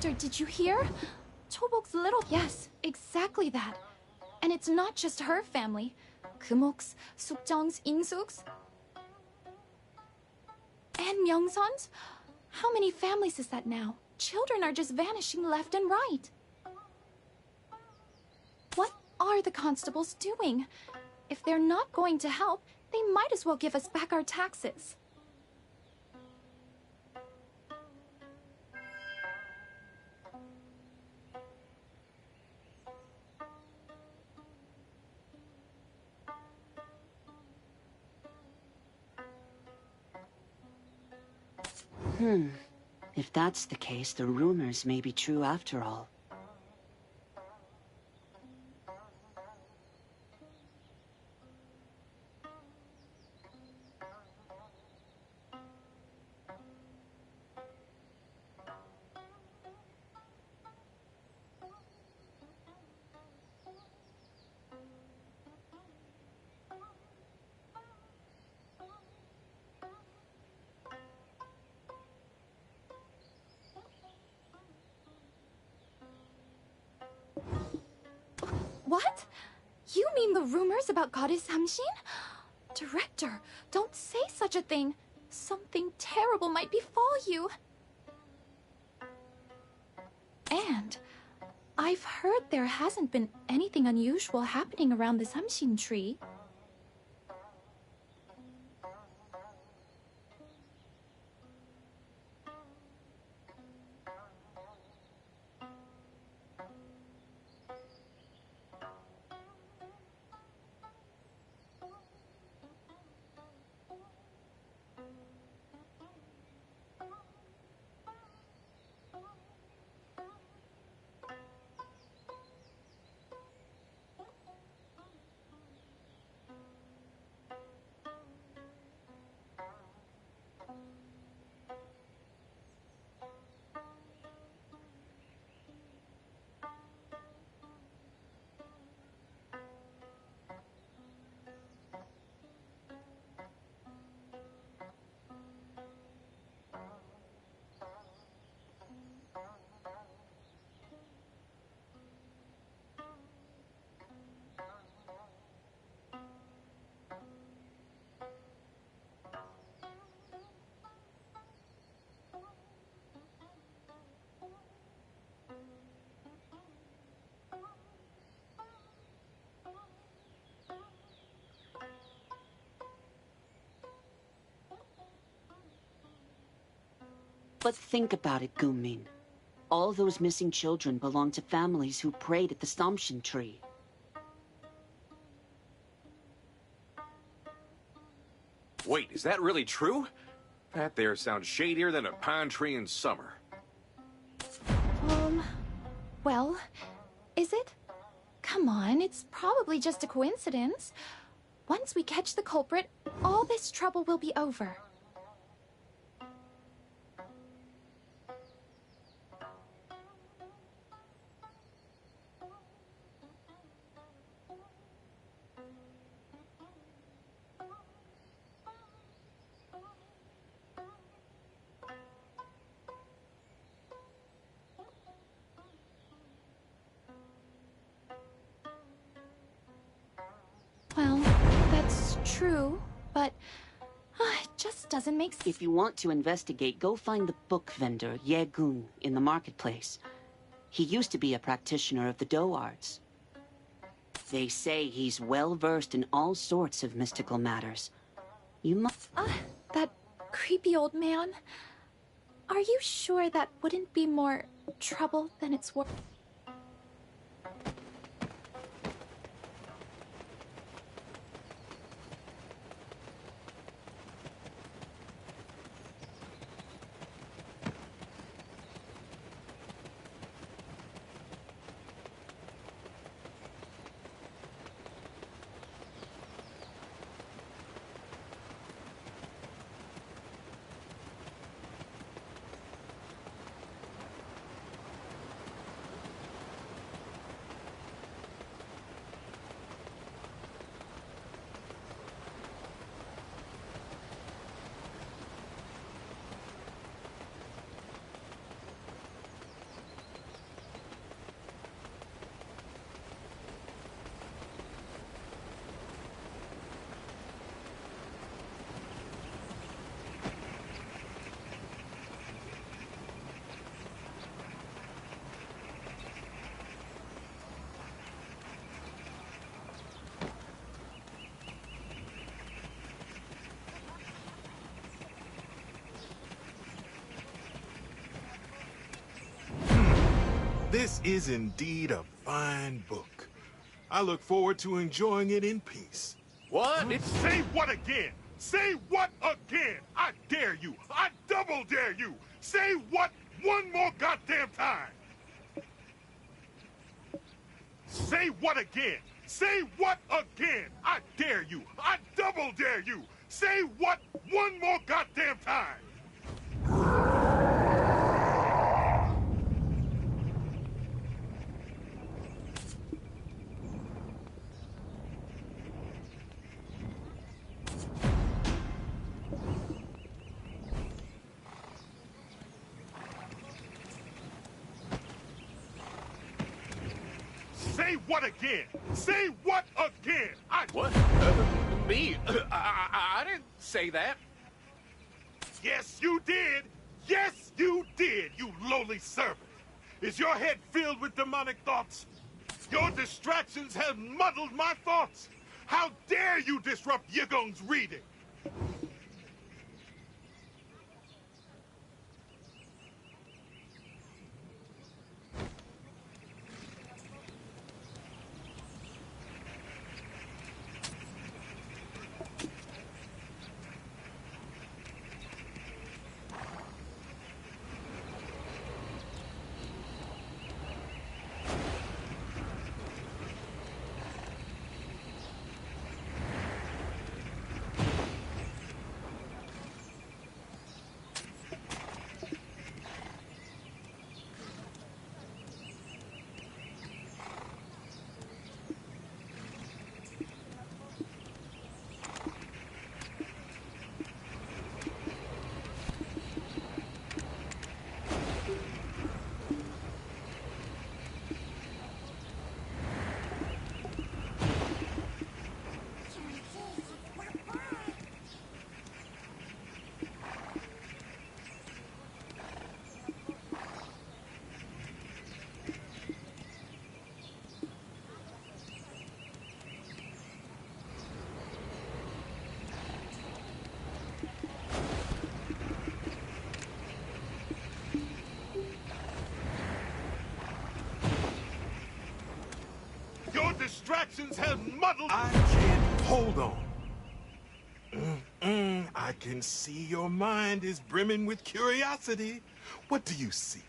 Director, did you hear? Chobok's little... Yes, exactly that. And it's not just her family. Kumok's, Sukjong's, Ingsuk's, and Myeongsun's. How many families is that now? Children are just vanishing left and right. What are the constables doing? If they're not going to help, they might as well give us back our taxes. If that's the case, the rumors may be true after all. What? You mean the rumors about Goddess Samshin? Director, don't say such a thing. Something terrible might befall you. And I've heard there hasn't been anything unusual happening around the Samshin tree. But think about it, Gunmin. All those missing children belong to families who prayed at the Stamshin tree. Wait, is that really true? That there sounds shadier than a pine tree in summer. Well, is it? Come on, it's probably just a coincidence. Once we catch the culprit, all this trouble will be over. Well, that's true, but it just doesn't make sense. If you want to investigate, go find the book vendor, Ye Gung, in the marketplace. He used to be a practitioner of the Do arts. They say he's well-versed in all sorts of mystical matters. You must... That creepy old man. Are you sure that wouldn't be more trouble than it's worth? This is indeed a fine book. I look forward to enjoying it in peace. What? It's... Say what again? Say what again? I dare you. I double dare you. Say what one more goddamn time. Say what again? Say what again? I dare you. I double dare you. Say what one more goddamn time. Say what again? Say what again? What? Me? I didn't say that. Yes, you did. Yes, you did, you lowly servant. Is your head filled with demonic thoughts? Your distractions have muddled my thoughts. How dare you disrupt Yigong's reading? Your distractions have muddled... I can't hold on. I can see your mind is brimming with curiosity. What do you see?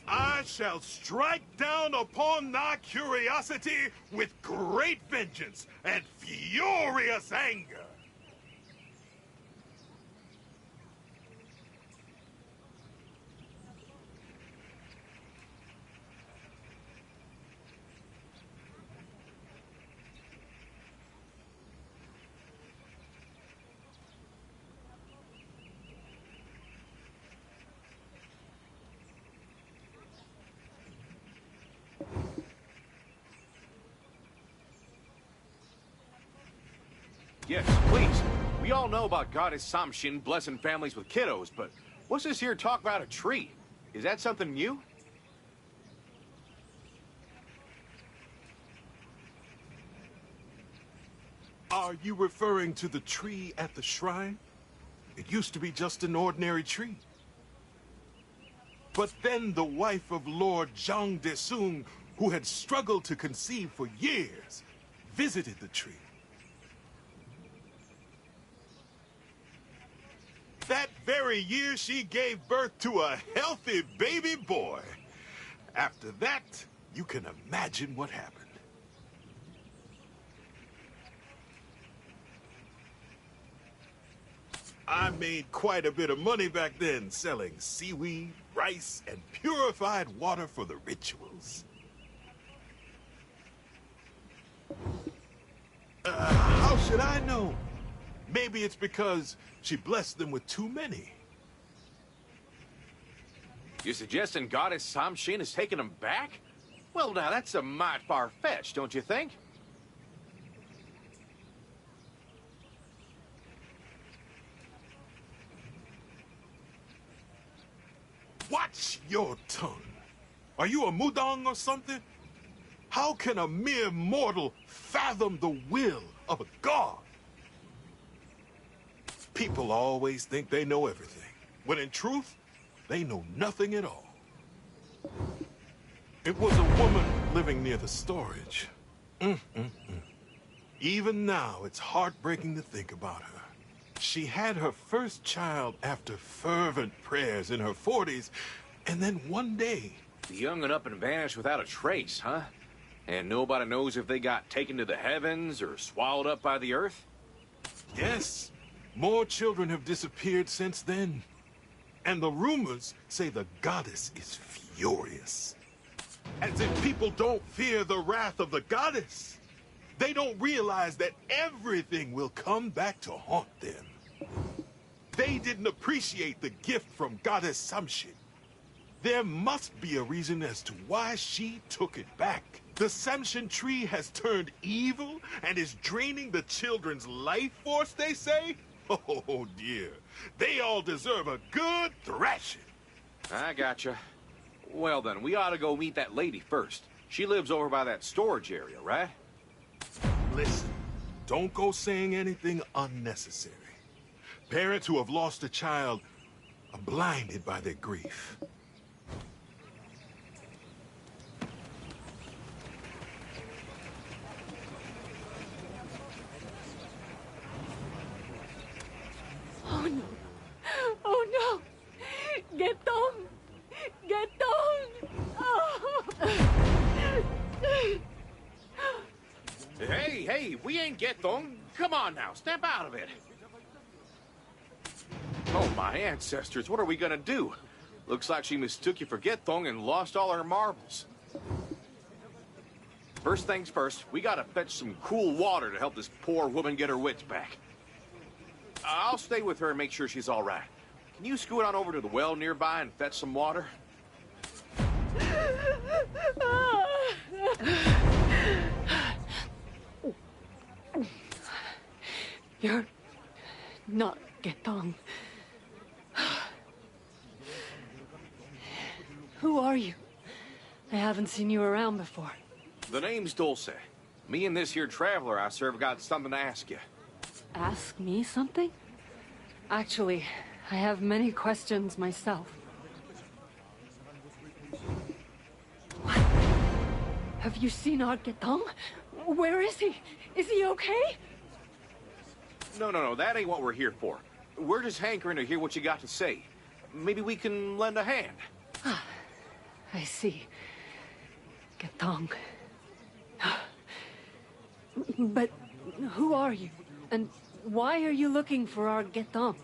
I shall strike down upon thy curiosity with great vengeance and furious anger. Yes, please. We all know about Goddess Samshin blessing families with kiddos, but what's this here talk about a tree? Is that something new? Are you referring to the tree at the shrine? It used to be just an ordinary tree. But then the wife of Lord Zhang Desung, who had struggled to conceive for years, visited the tree. That very year, she gave birth to a healthy baby boy. After that, you can imagine what happened. I made quite a bit of money back then selling seaweed, rice, and purified water for the rituals. How should I know? Maybe it's because she blessed them with too many. You suggesting Goddess Samshin is taking them back? Well, now, that's a mite far-fetched, don't you think? Watch your tongue. Are you a mudang or something? How can a mere mortal fathom the will of a god? People always think they know everything, when in truth, they know nothing at all. It was a woman living near the storage. Even now, it's heartbreaking to think about her. She had her first child after fervent prayers in her 40s, and then one day... The young and up and vanished without a trace, huh? And nobody knows if they got taken to the heavens or swallowed up by the earth? Yes, more children have disappeared since then. And the rumors say the goddess is furious. As if people don't fear the wrath of the goddess. They don't realize that everything will come back to haunt them. They didn't appreciate the gift from Goddess Samshin. There must be a reason as to why she took it back. The Samshin tree has turned evil and is draining the children's life force, they say? Oh, dear. They all deserve a good thrashing. I gotcha. Well then, we ought to go meet that lady first. She lives over by that storage area, right? Listen, don't go saying anything unnecessary. Parents who have lost a child are blinded by their grief. Oh no! Oh no! Get down! Get down! Oh. Hey, we ain't Getong. Come on now, step out of it. Oh, my ancestors, what are we gonna do? Looks like she mistook you for Getong and lost all her marbles. First things first, we gotta fetch some cool water to help this poor woman get her wits back. I'll stay with her and make sure she's all right. Can you scoot on over to the well nearby and fetch some water? You're not Getong. Who are you? I haven't seen you around before. The name's Dulce. Me and this here traveler I serve got something to ask you. Ask me something? Actually, I have many questions myself. What? Have you seen our Getong? Where is he? Is he okay? No, that ain't what we're here for. We're just hankering to hear what you got to say. Maybe we can lend a hand. I see. Getong. But who are you? And why are you looking for our Getong?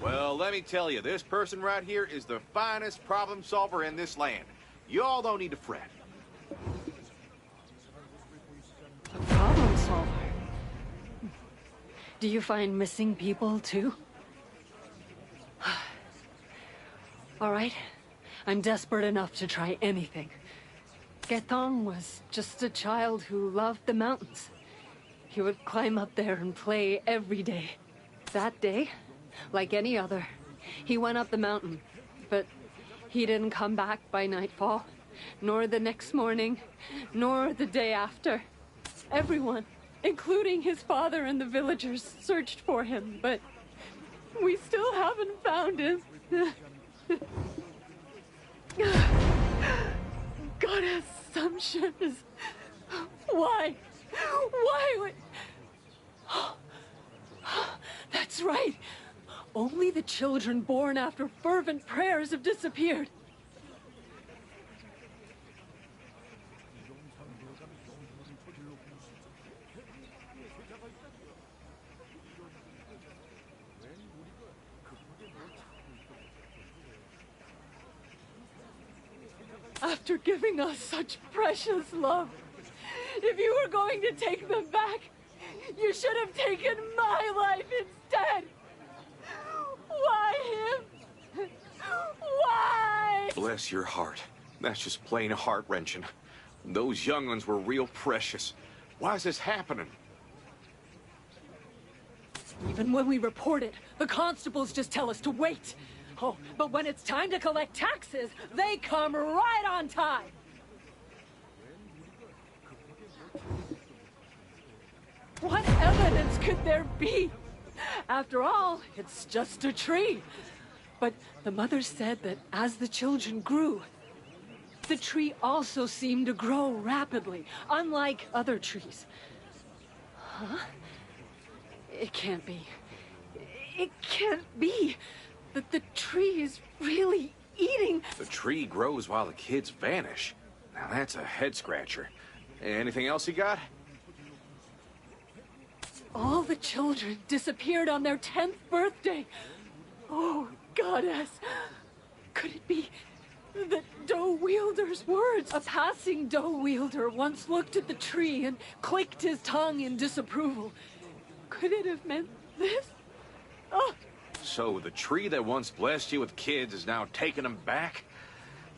Well, let me tell you, this person right here is the finest problem solver in this land. You all don't need to fret. A problem solver? Do you find missing people, too? All right. I'm desperate enough to try anything. Getong was just a child who loved the mountains. He would climb up there and play every day. That day, like any other, he went up the mountain, but he didn't come back by nightfall, nor the next morning, nor the day after. Everyone, including his father and the villagers, searched for him, but we still haven't found him. Goddess Samshin is... Why? Why would... That's right. Only the children born after fervent prayers have disappeared. After giving us such precious love, if you were going to take them back, you should have taken my life instead. Why him? Why? Bless your heart. That's just plain heart-wrenching. Those young ones were real precious. Why is this happening? Even when we report it, the constables just tell us to wait. Oh, but when it's time to collect taxes, they come right on time. What evidence could there be? After all, it's just a tree. But the mother said that as the children grew, the tree also seemed to grow rapidly, unlike other trees. Huh? It can't be. It can't be that the tree is really eating... The tree grows while the kids vanish. Now that's a head-scratcher. Anything else you got? All the children disappeared on their 10th birthday. Oh, goddess. Could it be that Doe Wielder's words? A passing Doe Wielder once looked at the tree and clicked his tongue in disapproval. Could it have meant this? Oh. So the tree that once blessed you with kids is now taking them back?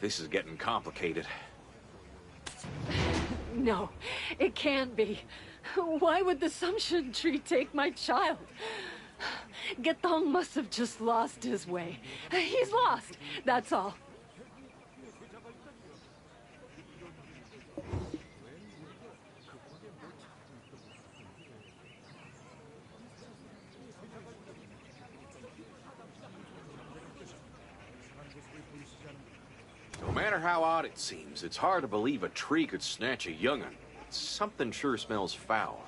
This is getting complicated. No, it can't be. Why would the Sumption tree take my child? Getong must have just lost his way. He's lost, that's all. No matter how odd it seems, it's hard to believe a tree could snatch a young'un. Something sure smells foul.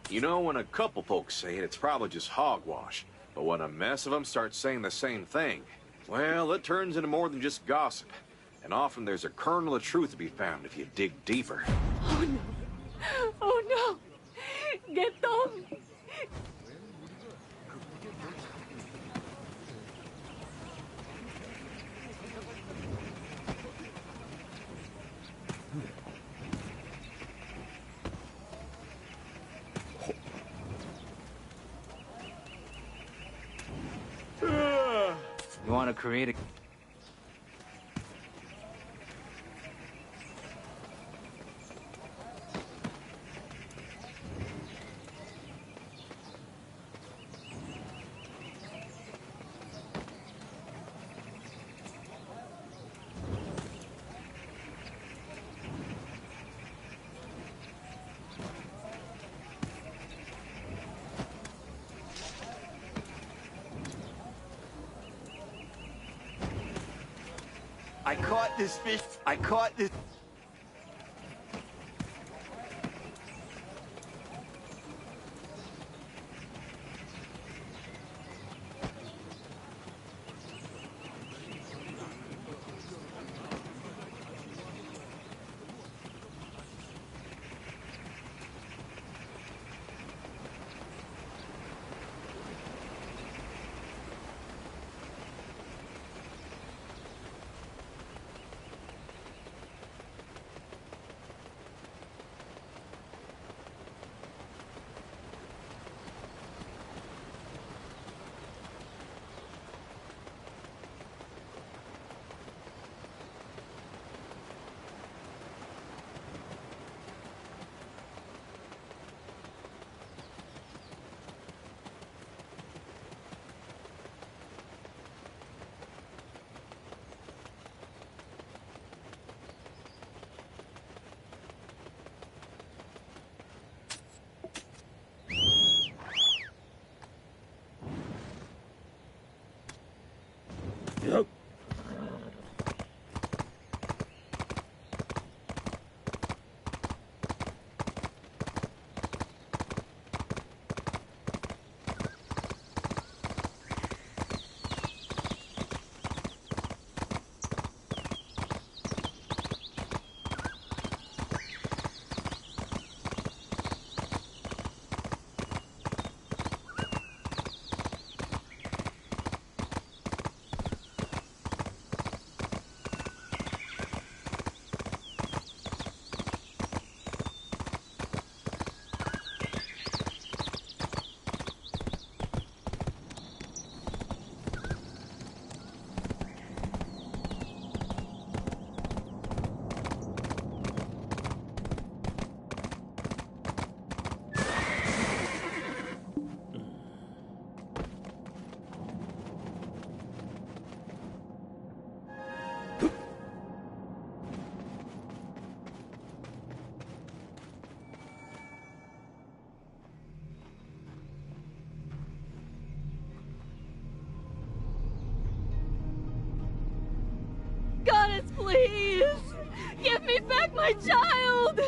You know, when a couple folks say it, it's probably just hogwash. But when a mess of them start saying the same thing, well, it turns into more than just gossip. And often there's a kernel of truth to be found if you dig deeper. Oh no! Oh no! Getong! You want to create a... I caught this fish. I caught this. My child!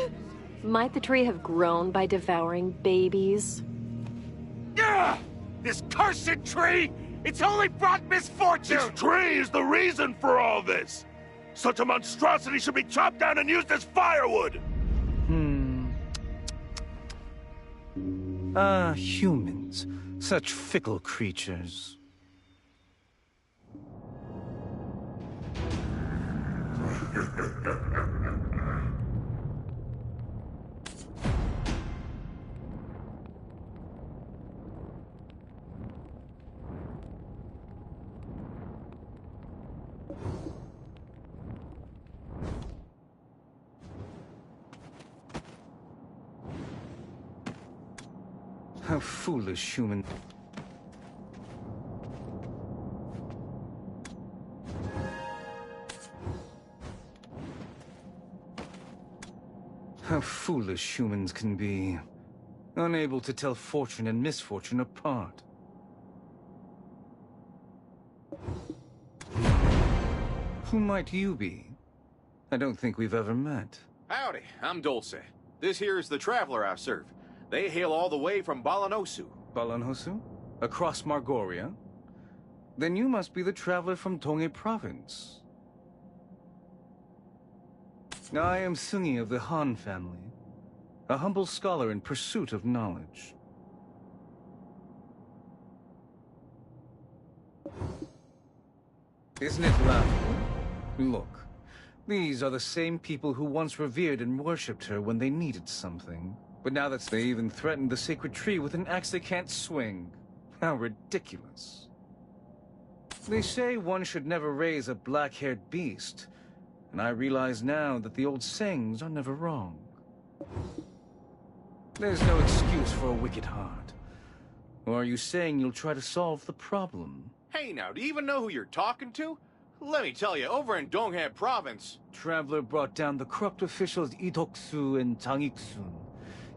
Might the tree have grown by devouring babies? Ugh! This cursed tree! It's only brought misfortune! This tree is the reason for all this! Such a monstrosity should be chopped down and used as firewood! Humans. Such fickle creatures. How foolish human... How foolish humans can be. Unable to tell fortune and misfortune apart. Who might you be? I don't think we've ever met. Howdy, I'm Dulce. This here is the traveler I serve. They hail all the way from Balanosu. Balanhosu? Across Margoria? Then you must be the traveler from Tongye Province. I am Sungi of the Han family, a humble scholar in pursuit of knowledge. Isn't it laughable? Look, these are the same people who once revered and worshipped her when they needed something. But now that they even threatened the sacred tree with an axe they can't swing. How ridiculous. They say one should never raise a black-haired beast, and I realize now that the old sayings are never wrong. There's no excuse for a wicked heart. Or are you saying you'll try to solve the problem? Hey now, do you even know who you're talking to? Let me tell you, over in Donghae Province... Traveler brought down the corrupt officials Idoksu and Jangiksun,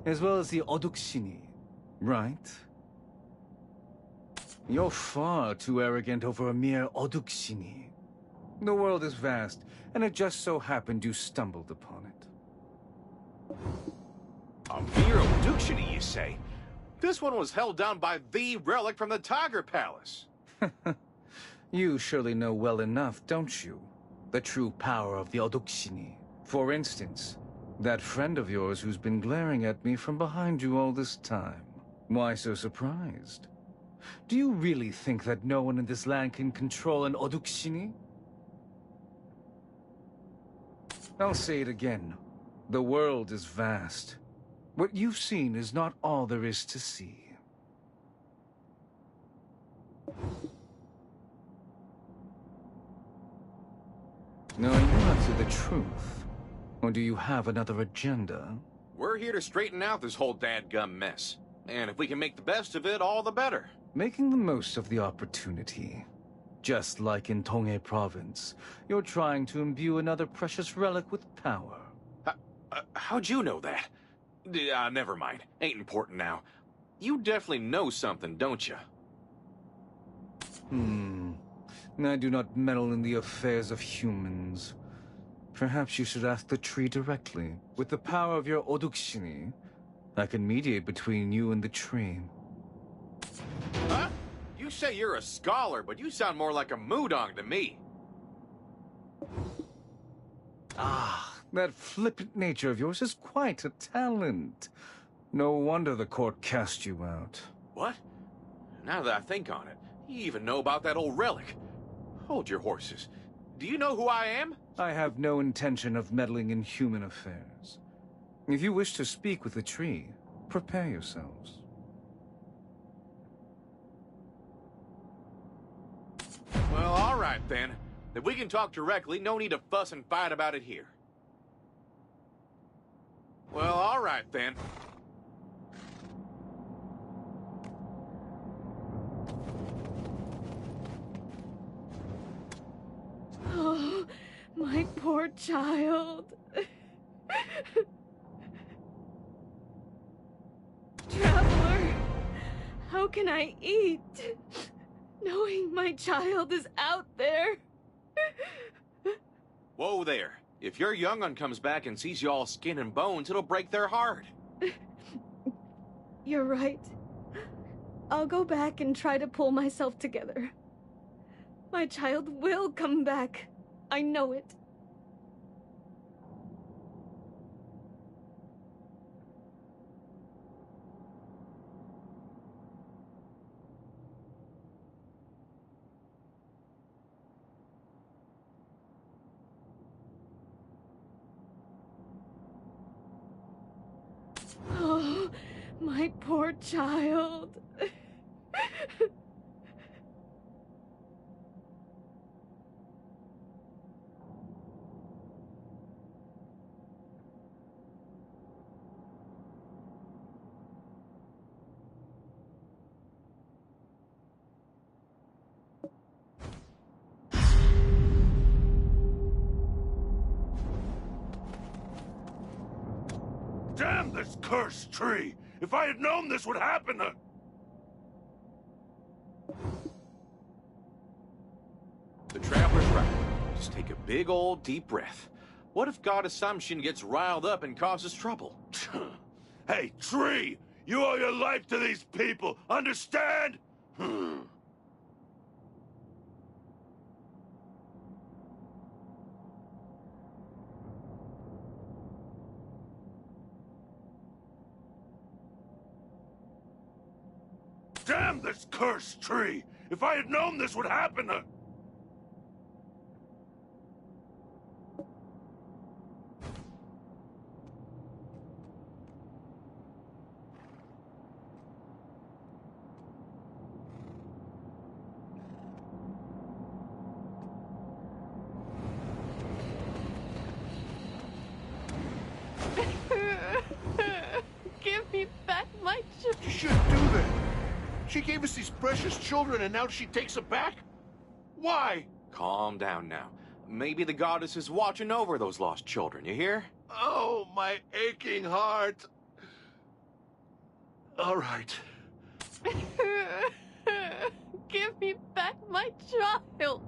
as well as the Oduksini, right? You're far too arrogant over a mere Oduksini. The world is vast, and it just so happened you stumbled upon it. A mere Oduksini, you say? This one was held down by the relic from the Tiger Palace. You surely know well enough, don't you? The true power of the Oduksini. For instance, that friend of yours who's been glaring at me from behind you all this time. Why so surprised? Do you really think that no one in this land can control an Oduksini? I'll say it again. The world is vast. What you've seen is not all there is to see. Now, are you after the truth? Or do you have another agenda? We're here to straighten out this whole dadgum mess. And if we can make the best of it, all the better. Making the most of the opportunity. Just like in Tonghae Province, you're trying to imbue another precious relic with power. How'd you know that? Never mind. Ain't important now. You definitely know something, don't you? I do not meddle in the affairs of humans. Perhaps you should ask the tree directly. With the power of your Oduksini, I can mediate between you and the tree. Huh? You say you're a scholar, but you sound more like a Mudong to me. That flippant nature of yours is quite a talent. No wonder the court cast you out. What? Now that I think on it, you even know about that old relic. Hold your horses. Do you know who I am? I have no intention of meddling in human affairs. If you wish to speak with the tree, prepare yourselves. Well, all right then. If we can talk directly, no need to fuss and fight about it here. Well, all right then. Oh, my poor child. Traveler, how can I eat, knowing my child is out there? Whoa there. If your young one comes back and sees you all skin and bones, it'll break their heart. You're right. I'll go back and try to pull myself together. My child will come back. I know it. Oh, my poor child. Damn this cursed tree! If I had known this would happen to... The traveler's right. Just take a big old deep breath. What if Goddess Samshin gets riled up and causes trouble? Hey, tree! You owe your life to these people, understand? Damn this cursed tree! If I had known this would happen to... Give me back my child. You shouldn't do that. She gave us these precious children and now she takes them back? Why? Calm down now. Maybe the goddess is watching over those lost children, you hear? Oh, my aching heart. All right. Give me back my child.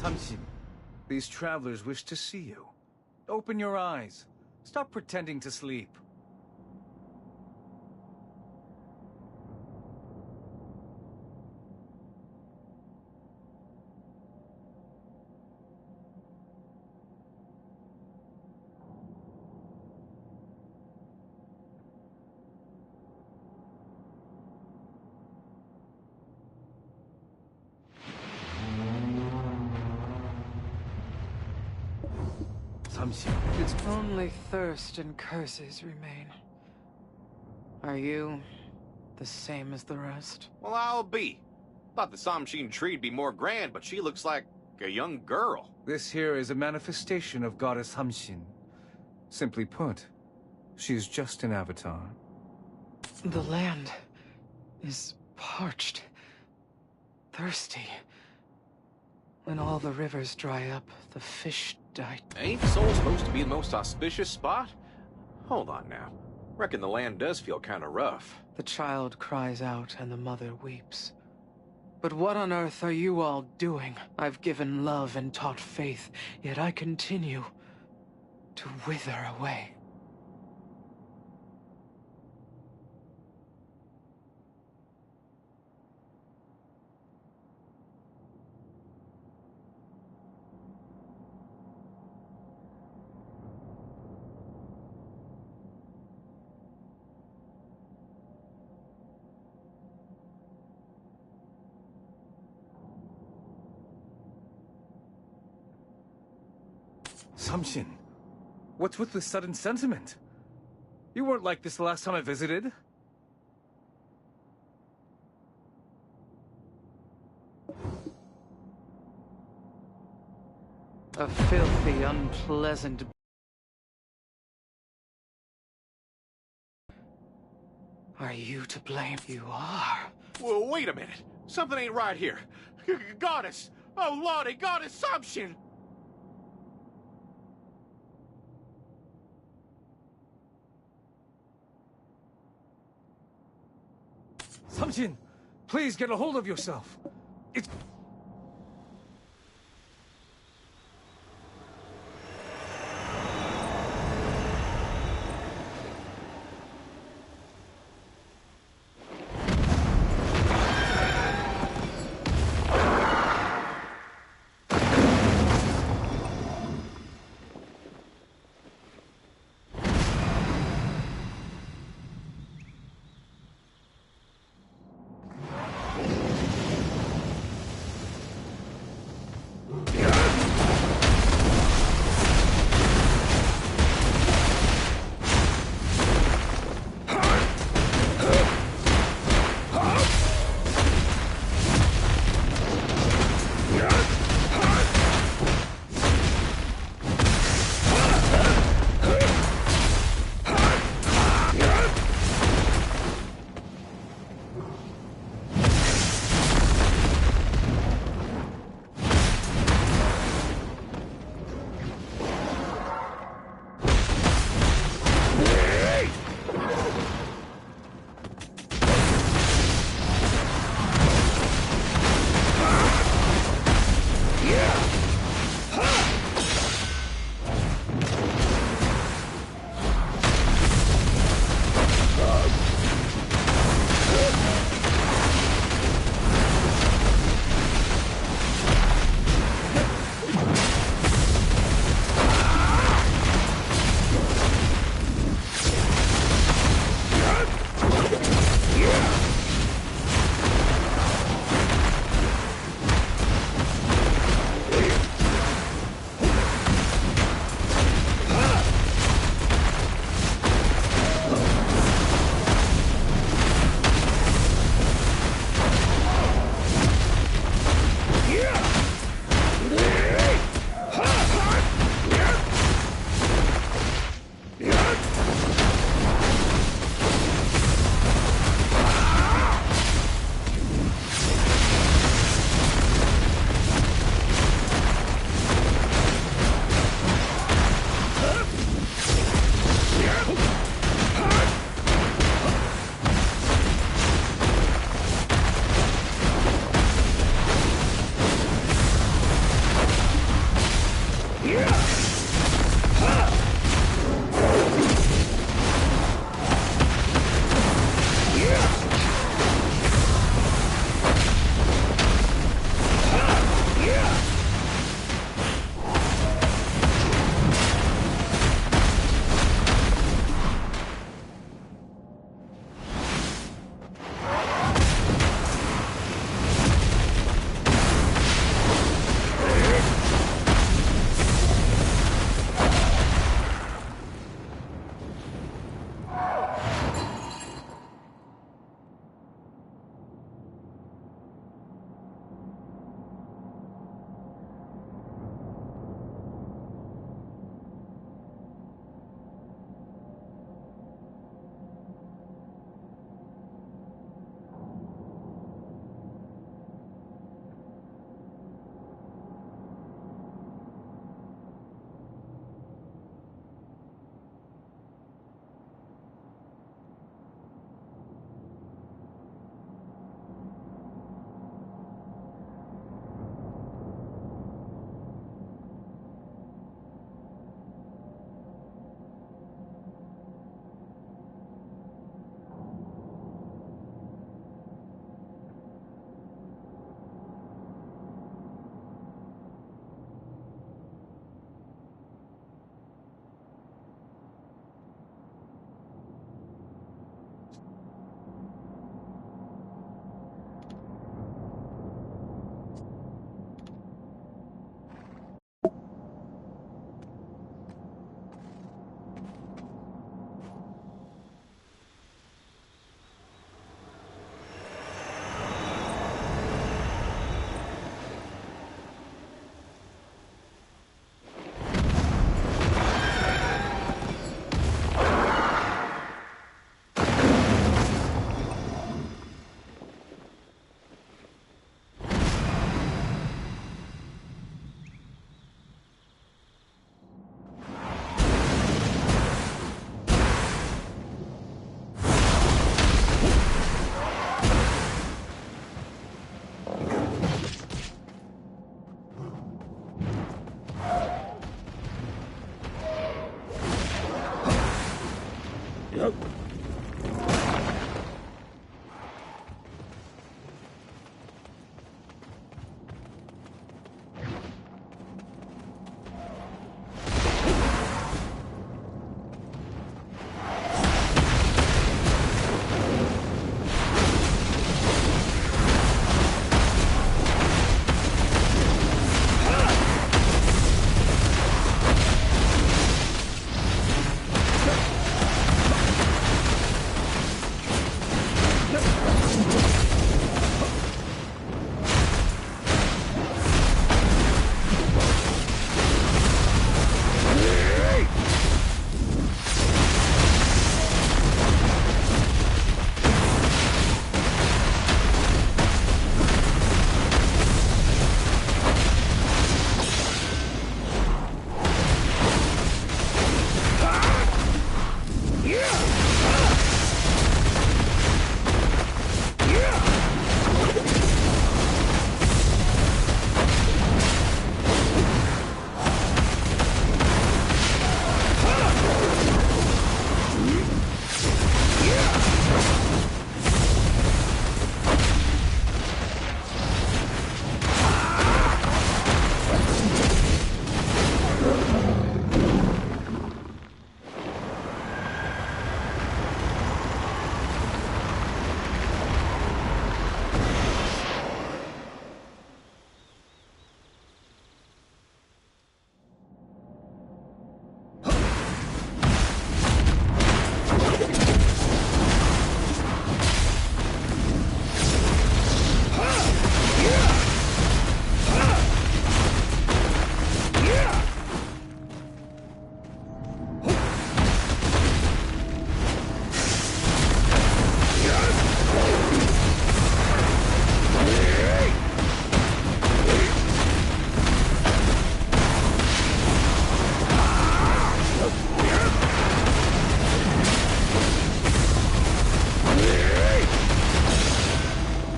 Samshin, these travelers wish to see you. Open your eyes. Stop pretending to sleep. Samshin. It's only thirst and curses remain. Are you the same as the rest? Well, I'll be. Thought the Samshin tree'd be more grand, but she looks like a young girl. This here is a manifestation of Goddess Hamshin. Simply put, she is just an avatar. The land is parched, thirsty. When all the rivers dry up, the fish die. Ain't Seoul supposed to be the most auspicious spot? Hold on now. Reckon the land does feel kinda rough. The child cries out and the mother weeps. But what on earth are you all doing? I've given love and taught faith, yet I continue to wither away. Samshin, what's with this sudden sentiment? You weren't like this the last time I visited. A filthy, unpleasant... Are you to blame? You are. Well, wait a minute. Something ain't right here. Goddess! Oh, Lordy, Goddess Samshin! Samshin, please get a hold of yourself. It's...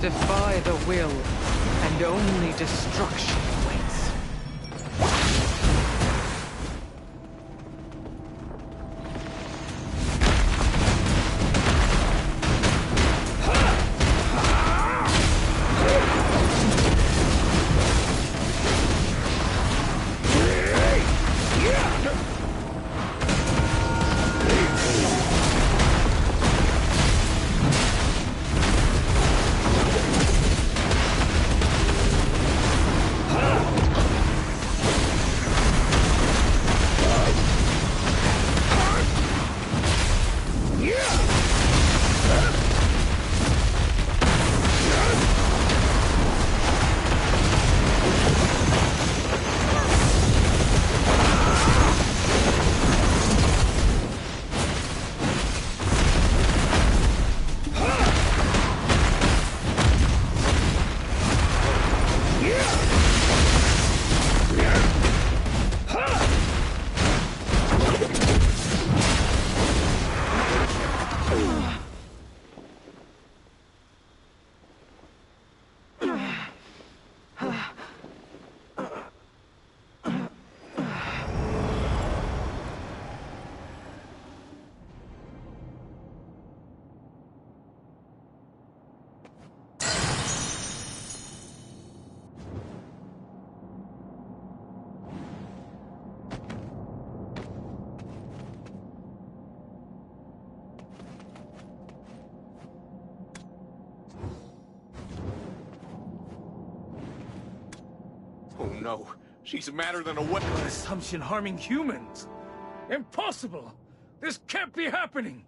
Defy the will, and only destruction awaits. Oh no, she's madder than a wet. Assumption harming humans? Impossible! This can't be happening!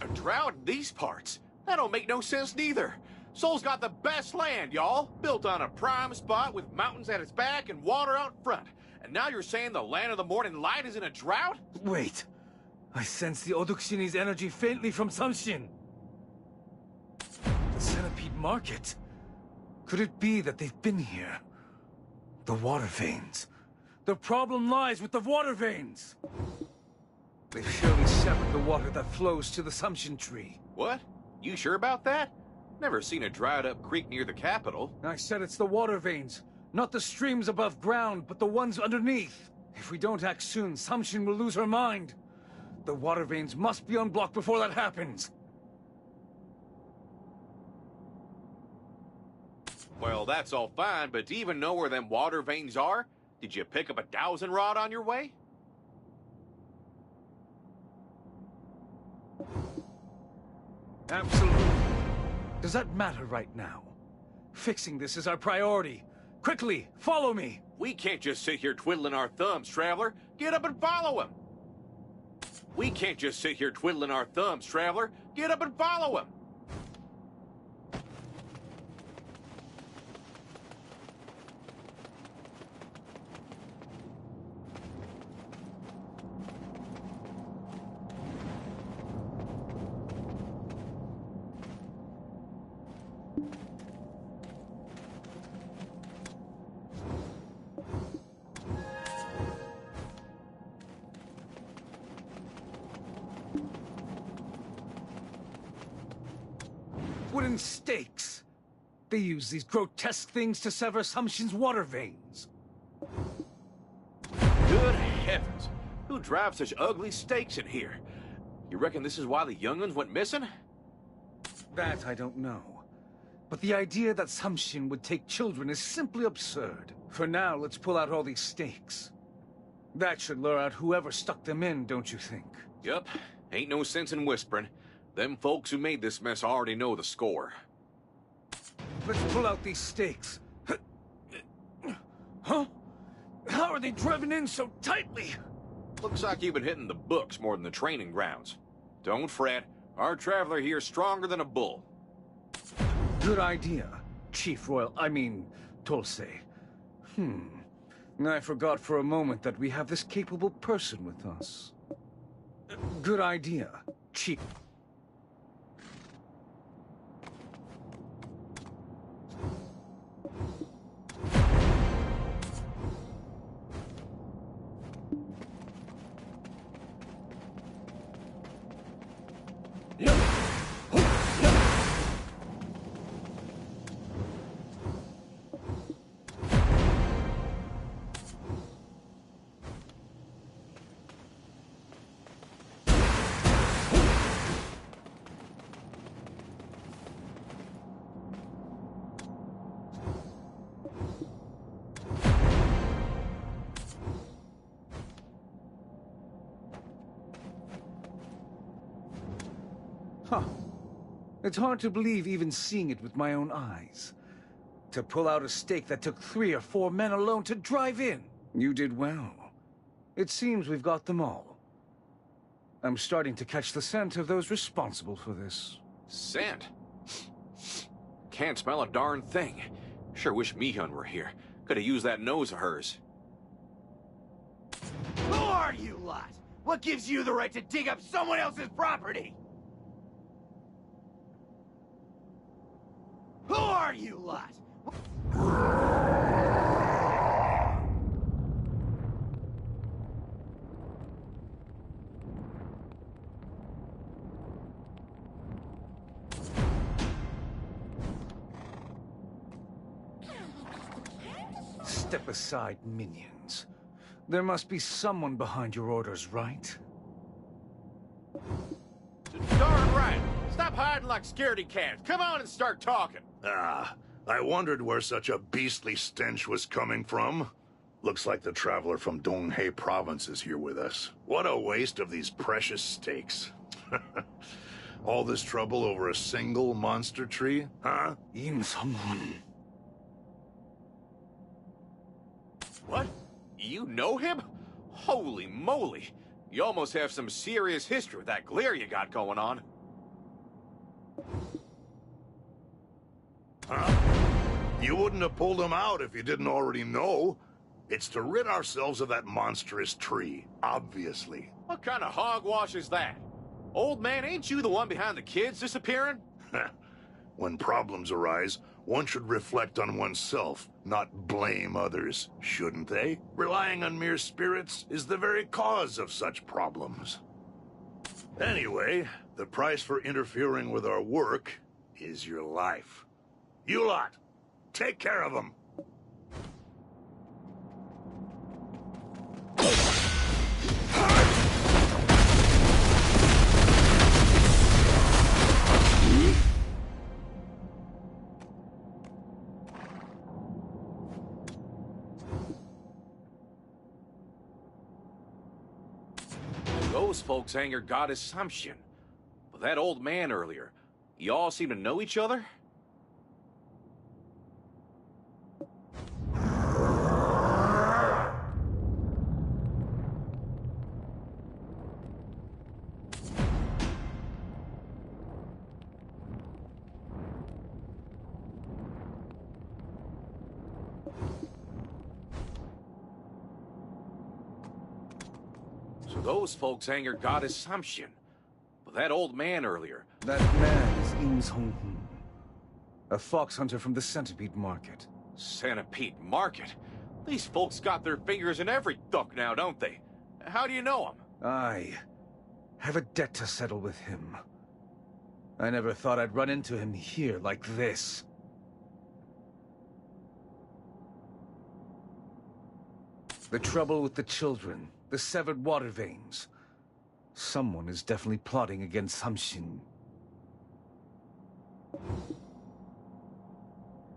A drought in these parts? That don't make no sense neither. Seoul's got the best land, y'all. Built on a prime spot with mountains at its back and water out front. And now you're saying the land of the morning light is in a drought? Wait. I sense the Odukshin's energy faintly from Samshin. The Centipede Market. Could it be that they've been here? The water veins. The problem lies with the water veins. They've surely severed the water that flows to the Samshin tree. What? You sure about that? Never seen a dried up creek near the capital. I said it's the water veins. Not the streams above ground, but the ones underneath. If we don't act soon, Samshin will lose her mind. The water veins must be unblocked before that happens. Well, that's all fine, but do you even know where them water veins are? Did you pick up a dowsing rod on your way? Absolutely. Does that matter right now? Fixing this is our priority. Quickly, follow me! We can't just sit here twiddling our thumbs, Traveler. Get up and follow him! We can't just sit here twiddling our thumbs, Traveler. Get up and follow him! Wooden stakes. They use these grotesque things to sever Samshin's water veins. Good heavens! Who drives such ugly stakes in here? You reckon this is why the young'uns went missing? That I don't know. But the idea that Samshin would take children is simply absurd. For now, let's pull out all these stakes. That should lure out whoever stuck them in, don't you think? Yup. Ain't no sense in whispering. Them folks who made this mess already know the score. Let's pull out these stakes. Huh? How are they driven in so tightly? Looks like you've been hitting the books more than the training grounds. Don't fret. Our traveler here's stronger than a bull. Good idea, Chief Royal, Tulse. I forgot for a moment that we have this capable person with us. Good idea, Chief. Huh. It's hard to believe even seeing it with my own eyes. To pull out a stake that took 3 or 4 men alone to drive in. You did well. It seems we've got them all. I'm starting to catch the scent of those responsible for this. Scent? Can't smell a darn thing. Sure wish Mihun were here. Could have used that nose of hers. Who are you lot? What gives you the right to dig up someone else's property? Who are you lot? Step aside, minions. There must be someone behind your orders, right? Darn right! Stop hiding like scaredy cats. Come on and start talking. Ah, I wondered where such a beastly stench was coming from. Looks like the traveler from Donghae province is here with us. What a waste of these precious steaks. All this trouble over a single monster tree, huh? What? You know him? Holy moly! You almost have some serious history with that glare you got going on. Huh? You wouldn't have pulled him out if you didn't already know. It's to rid ourselves of that monstrous tree, obviously. What kind of hogwash is that? Old man, ain't you the one behind the kids disappearing? When problems arise, one should reflect on oneself, not blame others, shouldn't they? Relying on mere spirits is the very cause of such problems. Anyway, the price for interfering with our work is your life. You lot, take care of them. Those folks angered Goddess Samshin. But that old man earlier, you all seem to know each other? So those folks angered Goddess Samshin. But that old man earlier... That man is Im-Song-Hun, a fox hunter from the Centipede Market. Centipede Market? These folks got their fingers in every duck now, don't they? How do you know him? I have a debt to settle with him. I never thought I'd run into him here like this. The trouble with the children, the severed water veins. Someone is definitely plotting against Samshin.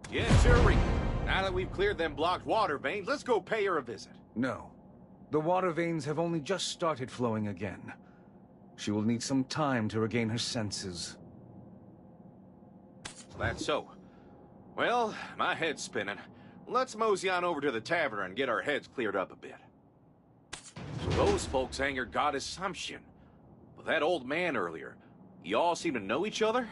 Yes, sir. Now that we've cleared them blocked water veins, let's go pay her a visit. No. The water veins have only just started flowing again. She will need some time to regain her senses. That's so. Well, my head's spinning. Let's mosey on over to the tavern and get our heads cleared up a bit. So those folks angered Goddess Samshin. But that old man earlier, you all seem to know each other?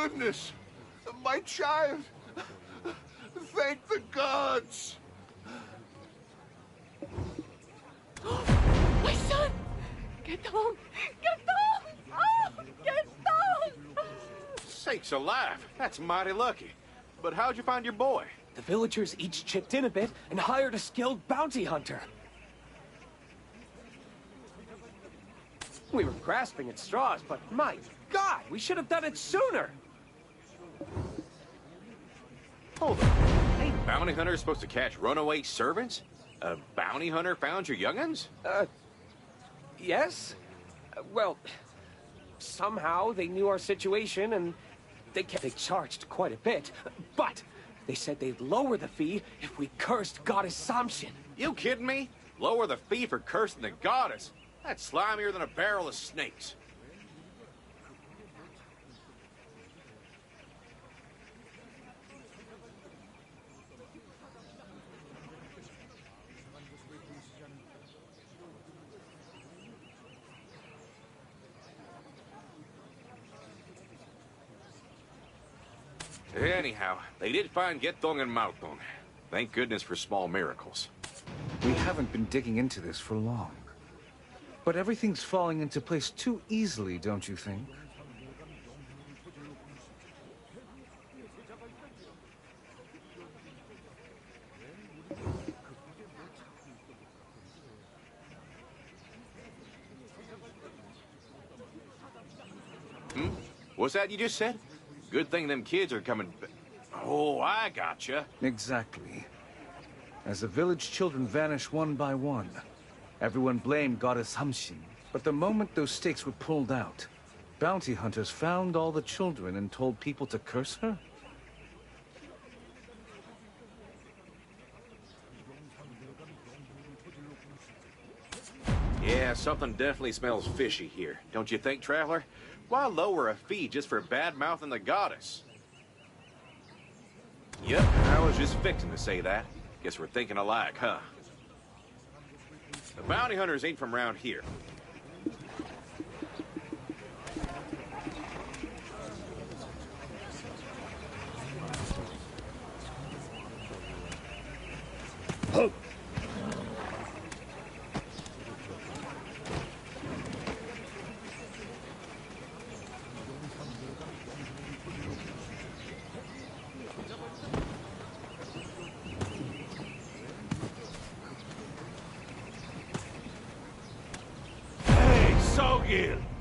goodness! My child! Thank the gods! My son! Get home! Get home! Oh, get home! Sakes alive, that's mighty lucky. But how'd you find your boy? The villagers each chipped in a bit and hired a skilled bounty hunter. We were grasping at straws, but my God, we should have done it sooner! Hold on. Ain't bounty hunters supposed to catch runaway servants? A bounty hunter found your young'uns? Yes? Well, somehow they knew our situation and they charged quite a bit. But they said they'd lower the fee if we cursed Goddess Samshin. You kidding me? Lower the fee for cursing the goddess? That's slimier than a barrel of snakes. Anyhow, they did find Getong and Maotong. Thank goodness for small miracles. We haven't been digging into this for long. But everything's falling into place too easily, don't you think? What's that you just said? Good thing them kids are coming. Oh, I gotcha. Exactly. As the village children vanish one by one, everyone blamed Goddess Hamshin. But the moment those stakes were pulled out, bounty hunters found all the children and told people to curse her? Yeah, something definitely smells fishy here. Don't you think, Traveler? Why lower a fee just for bad-mouthing the goddess? Yep, I was just fixing to say that. Guess we're thinking alike, huh? The bounty hunters ain't from around here.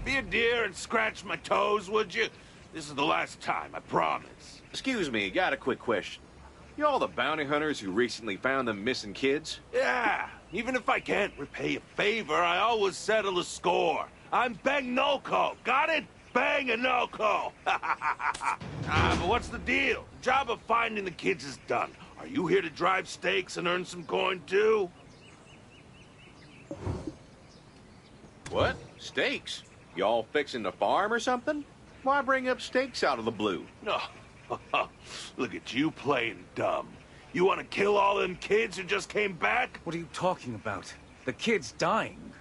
Be a dear and scratch my toes, would you? This is the last time, I promise. Excuse me, got a quick question. You all the bounty hunters who recently found them missing kids? Yeah, even if I can't repay a favor, I always settle a score. I'm Bang Noko, got it? Bang a Noko! But what's the deal? The job of finding the kids is done. Are you here to drive stakes and earn some coin too? What? Steaks? Y'all fixing to farm or something? Why bring up steaks out of the blue? No. Look at you playing dumb. You want to kill all them kids who just came back? What are you talking about? The kid's dying.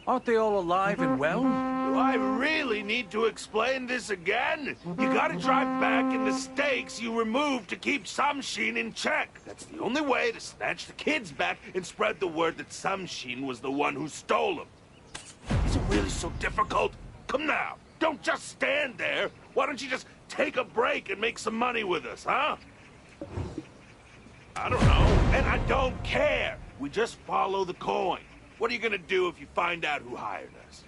Aren't they all alive and well? Do I really need to explain this again? You gotta drive back in the stakes you removed to keep Samshin in check. That's the only way to snatch the kids back and spread the word that Samshin was the one who stole them. Is it really so difficult? Come now, don't just stand there. Why don't you just take a break and make some money with us, huh? I don't know, and I don't care. We just follow the coin. What are you gonna do if you find out who hired us?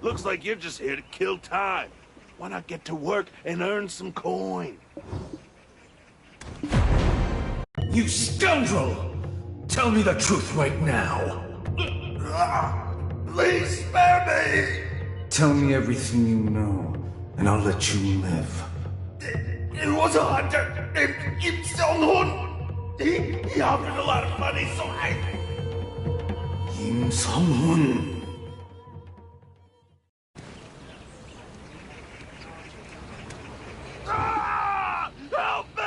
Looks like you're just here to kill time. Why not get to work and earn some coin? You scoundrel! Tell me the truth right now. Please spare me! Tell me everything you know, and I'll let you live. It was a hunter named Kim Song-hun. He offered a lot of money, so I... Kim Song-hun. Ah! Help me!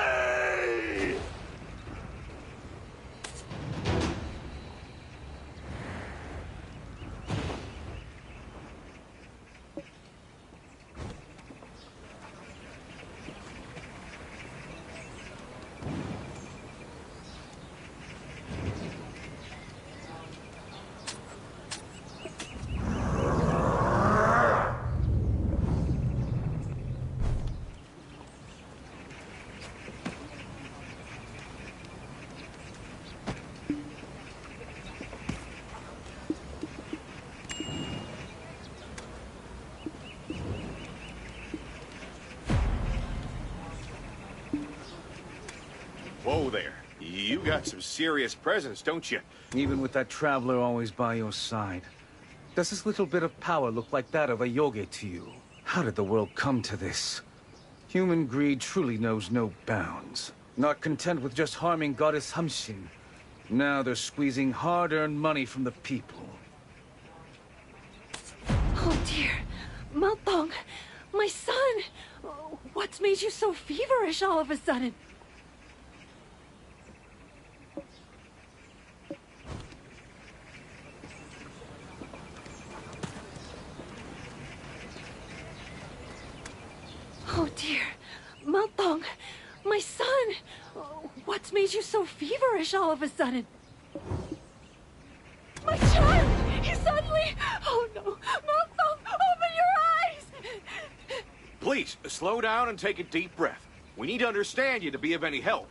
got some serious presence, don't you? Even with that traveler always by your side. Does this little bit of power look like that of a yogi to you? How did the world come to this? Human greed truly knows no bounds. Not content with just harming Goddess Hamshin. Now they're squeezing hard-earned money from the people. Oh dear. Maltong, my son! What's made you so feverish all of a sudden? Oh dear. Maltong, my son! What's made you so feverish all of a sudden? My child! He suddenly... Oh no! Maltong, open your eyes! Please, slow down and take a deep breath. We need to understand you to be of any help.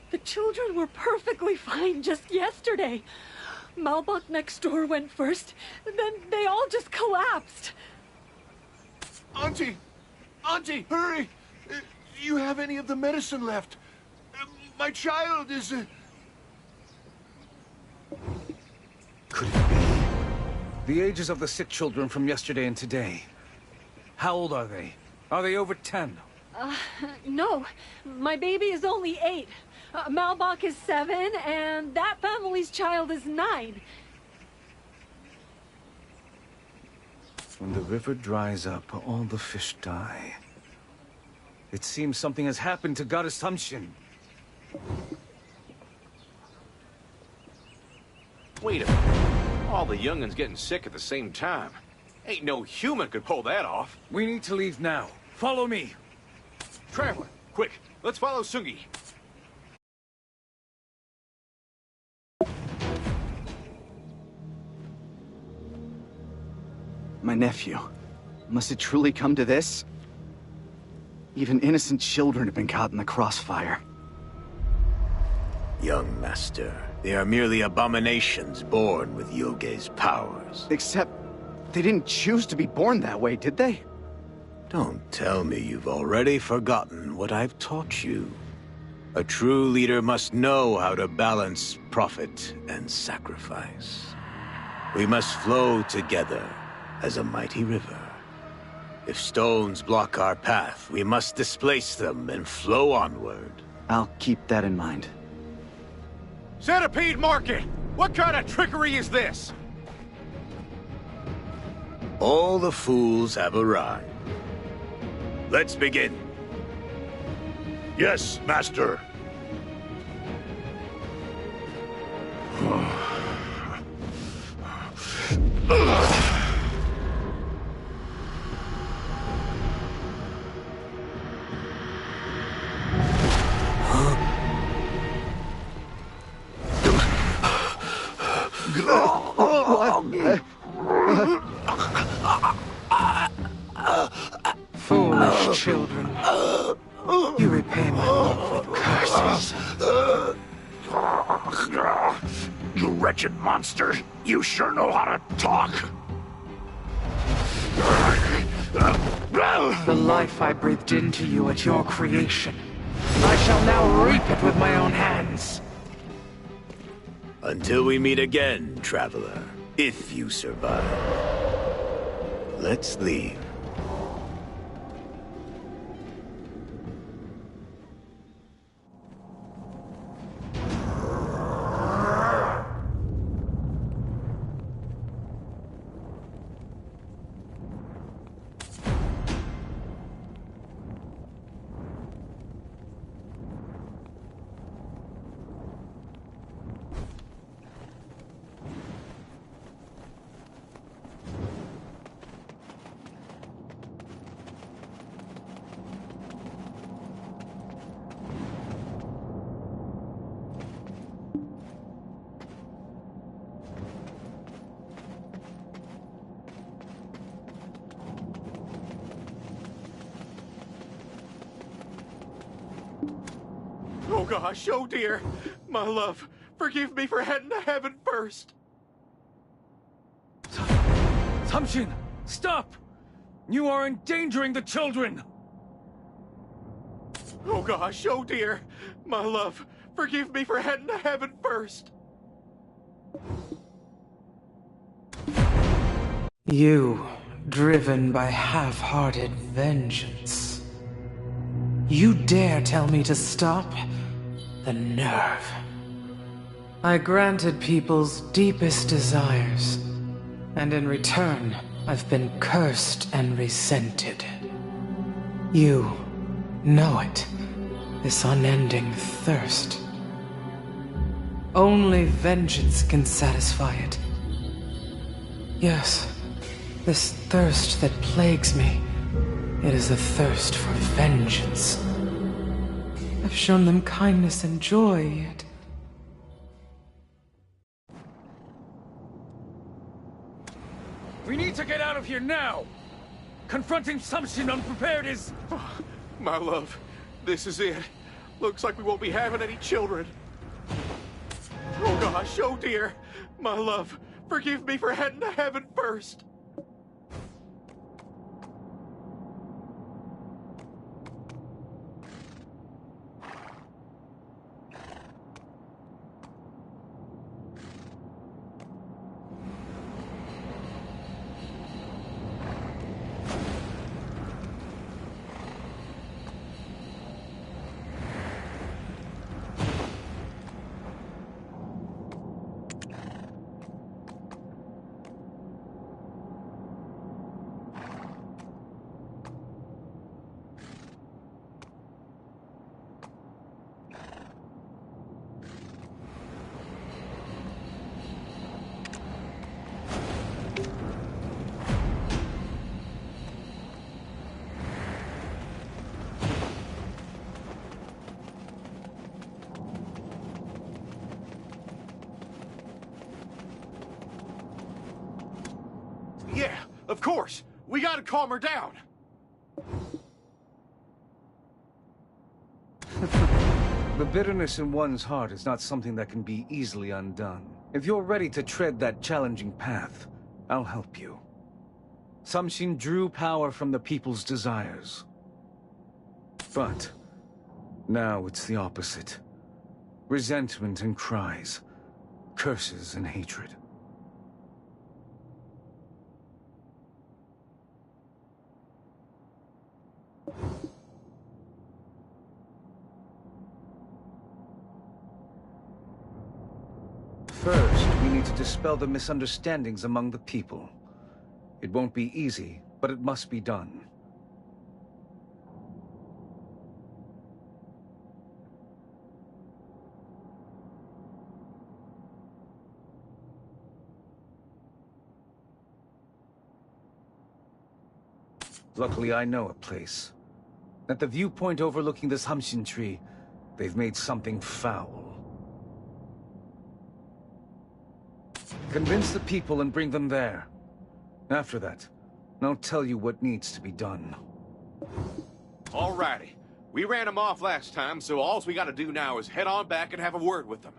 The children were perfectly fine just yesterday. Malbok next door went first, then they all just collapsed. Auntie! Auntie, hurry! Do you have any of the medicine left? My child is... Could it be? The ages of the sick children from yesterday and today. How old are they? Are they over 10? No. My baby is only 8. Malbok is 7, and that family's child is 9. When the river dries up, all the fish die. It seems something has happened to Goddess Hamshin. Wait a minute. All the young'uns getting sick at the same time. Ain't no human could pull that off. We need to leave now. Follow me. Traveler, quick, let's follow Sungi. My nephew. Must it truly come to this? Even innocent children have been caught in the crossfire. Young master, they are merely abominations born with Yoge's powers. Except, they didn't choose to be born that way, did they? Don't tell me you've already forgotten what I've taught you. A true leader must know how to balance profit and sacrifice. We must flow together as a mighty river. If stones block our path, we must displace them and flow onward. I'll keep that in mind. Centipede Market! What kind of trickery is this? All the fools have arrived. Let's begin. Yes, master. Foolish children. You repay my love with curses. You wretched monster. You sure know how to talk. The life I breathed into you at your creation. I shall now reap it with my own hands. Until we meet again, traveler. If you survive. Let's leave. Oh gosh, oh dear. My love, forgive me for heading to heaven first. Hamshin, stop! You are endangering the children! Oh gosh, oh dear. My love, Forgive me for heading to heaven first. You, driven by half-hearted vengeance. You dare tell me to stop? The nerve. I granted people's deepest desires, and in return, I've been cursed and resented. You know it, this unending thirst. Only vengeance can satisfy it. Yes, this thirst that plagues me, it is a thirst for vengeance. I've shown them kindness and joy, yet... We need to get out of here now! Confronting Samshin unprepared is... Oh, my love, this is it. Looks like we won't be having any children. Oh gosh, oh dear. My love, forgive me for heading to heaven first. Yeah, of course. We gotta calm her down. The bitterness in one's heart is not something that can be easily undone. If you're ready to tread that challenging path, I'll help you. Samshin drew power from the people's desires. But now it's the opposite. Resentment and cries, curses and hatred. First, we need to dispel the misunderstandings among the people. It won't be easy, but it must be done. Luckily, I know a place. At the viewpoint overlooking the Samshin tree, they've made something foul. Convince the people and bring them there. After that, I'll tell you what needs to be done. Alrighty. We ran them off last time, so all we gotta do now is head on back and have a word with them.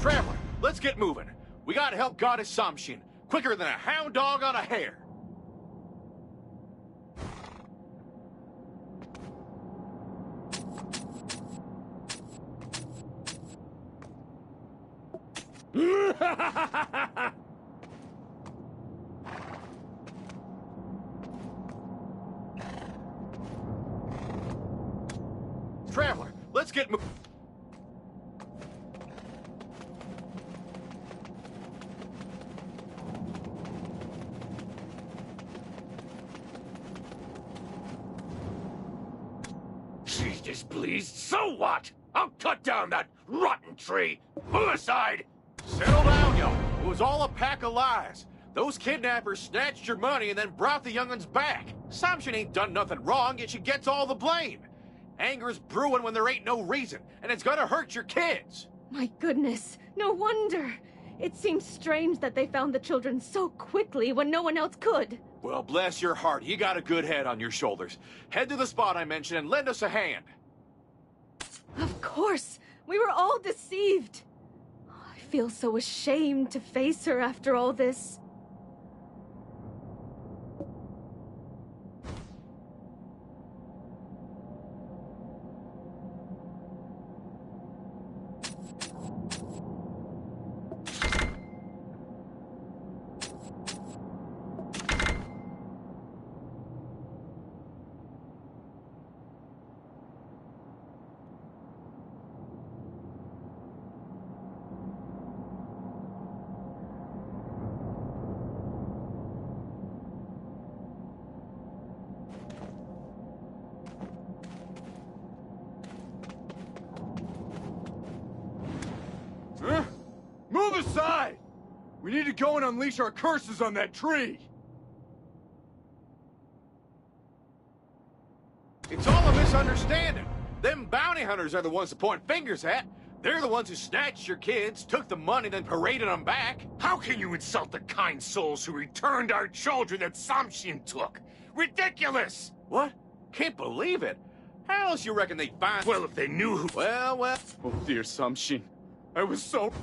Traveler, let's get moving. We gotta help Goddess Samshin, quicker than a hound dog on a hare. Traveler, let's get moving. She's displeased, so what? I'll cut down that rotten tree. Move aside. Settle down, y'all. It was all a pack of lies. Those kidnappers snatched your money and then brought the young'uns back. Samshin ain't done nothing wrong, yet she gets all the blame. Anger's brewing when there ain't no reason, and it's gonna hurt your kids. My goodness, no wonder. It seems strange that they found the children so quickly when no one else could. Well, bless your heart, you got a good head on your shoulders. Head to the spot I mentioned and lend us a hand. Of course, we were all deceived. I feel so ashamed to face her after all this. Move aside! We need to go and unleash our curses on that tree! It's all a misunderstanding. Them bounty hunters are the ones to point fingers at. They're the ones who snatched your kids, took the money, then paraded them back. How can you insult the kind souls who returned our children that Samshin took? Ridiculous! What? Can't believe it. How else you reckon they'd find... Well, if they knew who... Well... Oh, dear Samshin. I was so...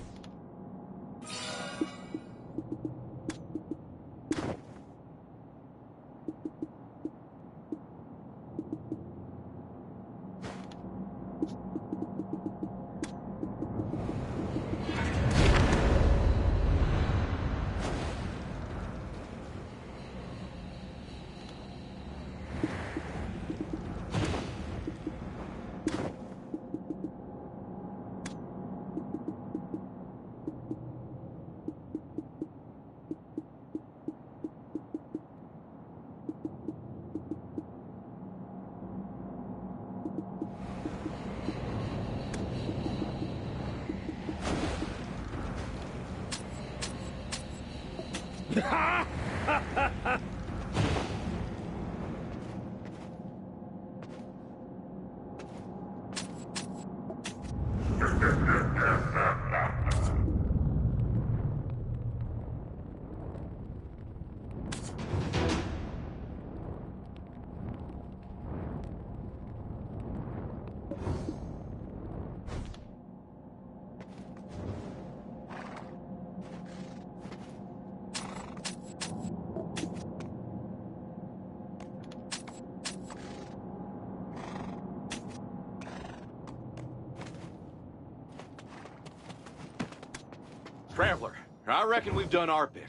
Traveler, I reckon we've done our bit.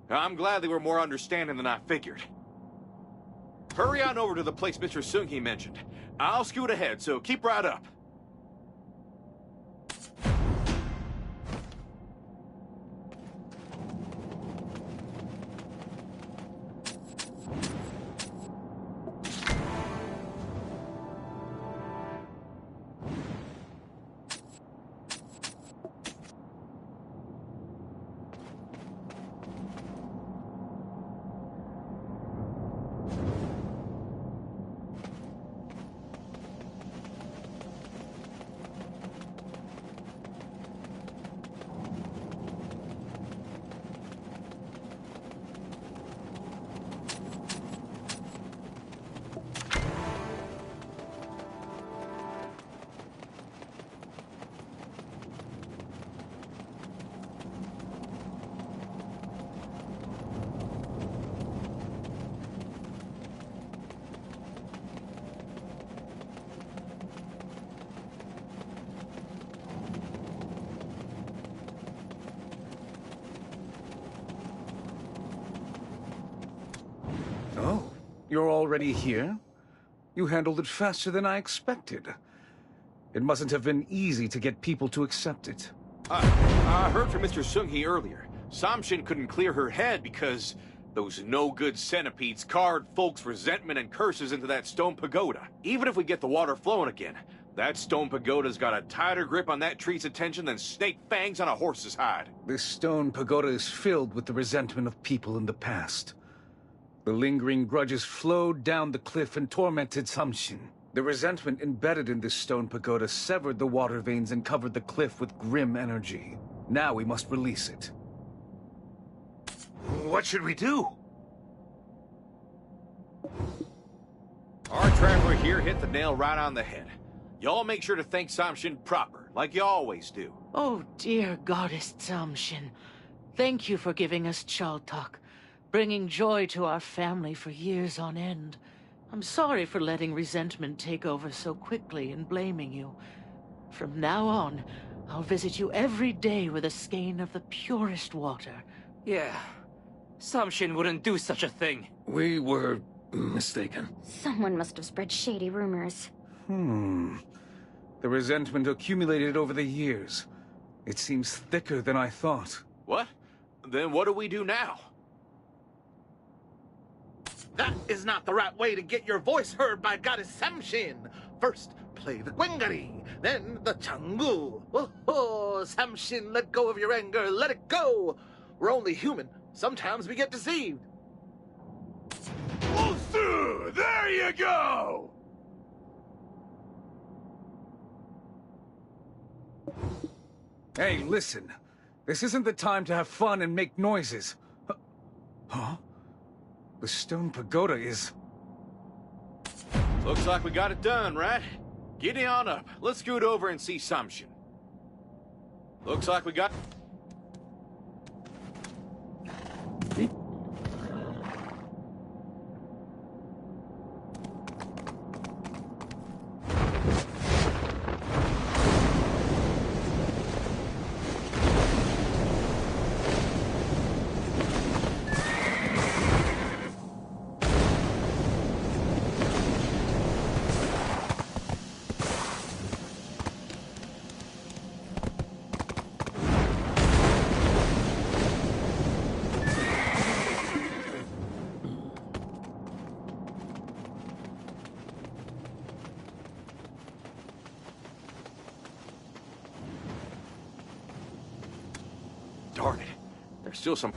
I'm glad they were more understanding than I figured. Hurry on over to the place Mr. Seung-hee mentioned. I'll scoot ahead, so keep right up. You're already here? You handled it faster than I expected. It mustn't have been easy to get people to accept it. I heard from Mr. Sung-hee earlier. Samshin couldn't clear her head because those no-good centipedes carved folks' resentment and curses into that stone pagoda. Even if we get the water flowing again, that stone pagoda's got a tighter grip on that tree's attention than snake fangs on a horse's hide. This stone pagoda is filled with the resentment of people in the past. The lingering grudges flowed down the cliff and tormented Samshin. The resentment embedded in this stone pagoda severed the water veins and covered the cliff with grim energy. Now we must release it. What should we do? Our traveler here hit the nail right on the head. Y'all make sure to thank Samshin proper, like you always do. Oh, dear Goddess Samshin. Thank you for giving us Chaltok, bringing joy to our family for years on end. I'm sorry for letting resentment take over so quickly and blaming you. From now on, I'll visit you every day with a skein of the purest water. Yeah. Samshin wouldn't do such a thing. We were mistaken. Someone must have spread shady rumors. The resentment accumulated over the years. It seems thicker than I thought. What? Then what do we do now? That is not the right way to get your voice heard by Goddess Samshin. First, play the Gwengari, then the Changu. Oh, Samshin, let go of your anger, let it go. We're only human. Sometimes we get deceived. Ulsu, there you go! Hey, listen. This isn't the time to have fun and make noises. Huh? The stone pagoda is... Looks like we got it done, right? Giddy on up. Let's scoot over and see Samshin. Looks like we got... Darn it. There's still some...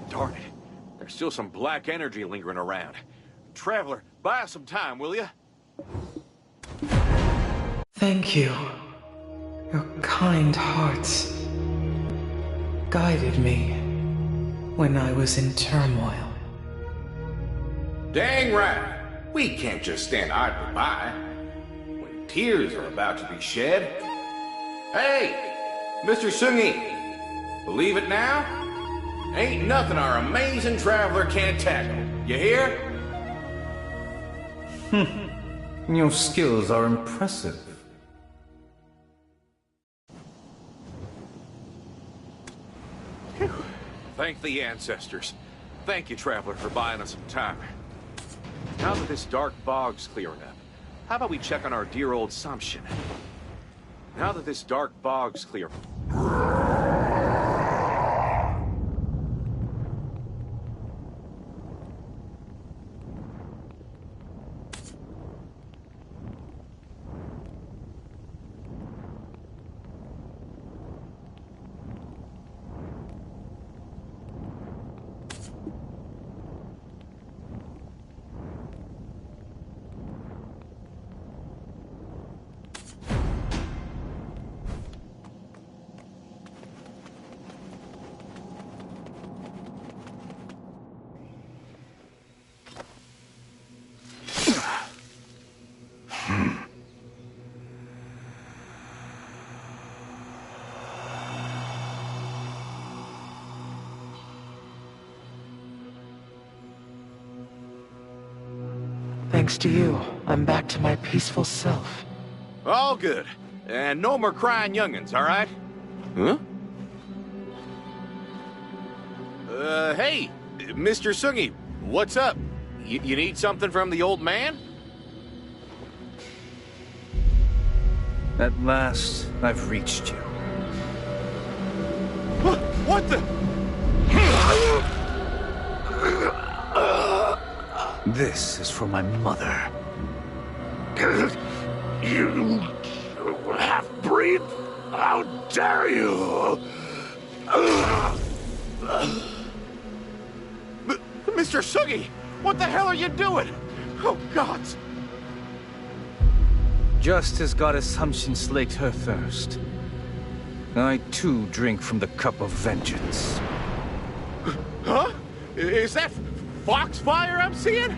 Darn it. There's still some black energy lingering around. Traveler, buy us some time, will you? Thank you. Your kind hearts guided me when I was in turmoil. Dang right. We can't just stand idly by when tears are about to be shed. Hey, Mr. Sungi, believe it now? Ain't nothing our amazing traveler can't tackle. You hear? Your skills are impressive. Thank the ancestors. Thank you, traveler, for buying us some time. Now that this dark bog's clearing up, how about we check on our dear old Samshin? Now that this dark bog's clear... Thanks to you, I'm back to my peaceful self. All good. And no more crying youngins, all right? Huh? Hey, Mr. Sungi, what's up? You need something from the old man? At last, I've reached you. What the? This is for my mother. You half-breed! How dare you! Mr. Sugi, what the hell are you doing? Oh, gods! Just as Goddess Hamshin slaked her thirst, I too drink from the cup of vengeance. Huh? Is that foxfire I'm seeing?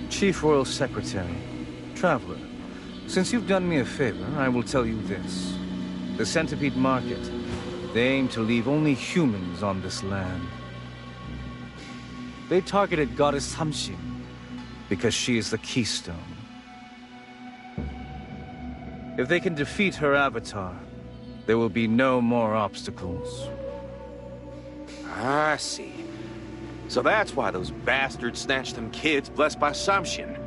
Chief Royal Secretary, Traveler, since you've done me a favor, I will tell you this. The Centipede Market, they aim to leave only humans on this land. They targeted Goddess Hamshin because she is the keystone. If they can defeat her avatar, there will be no more obstacles. I see. So that's why those bastards snatched them kids blessed by Samshin.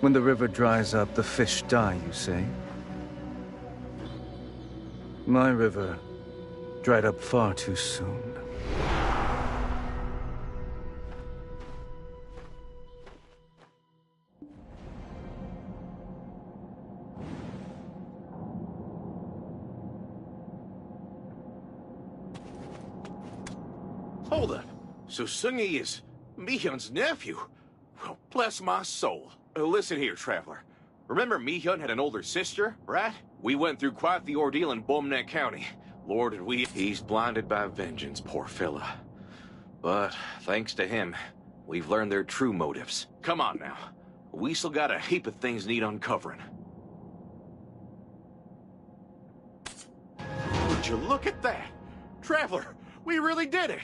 When the river dries up, the fish die, you say? My river dried up far too soon. Hold up. So Sungi is Mihyun's nephew? Well, bless my soul. Listen here, Traveler. Remember Mihyun had an older sister, right? We went through quite the ordeal in B.M.A County. Lord, did we... He's blinded by vengeance, poor fella. But, thanks to him, we've learned their true motives. Come on now. We still got a heap of things need uncovering. Would you look at that? Traveler, we really did it!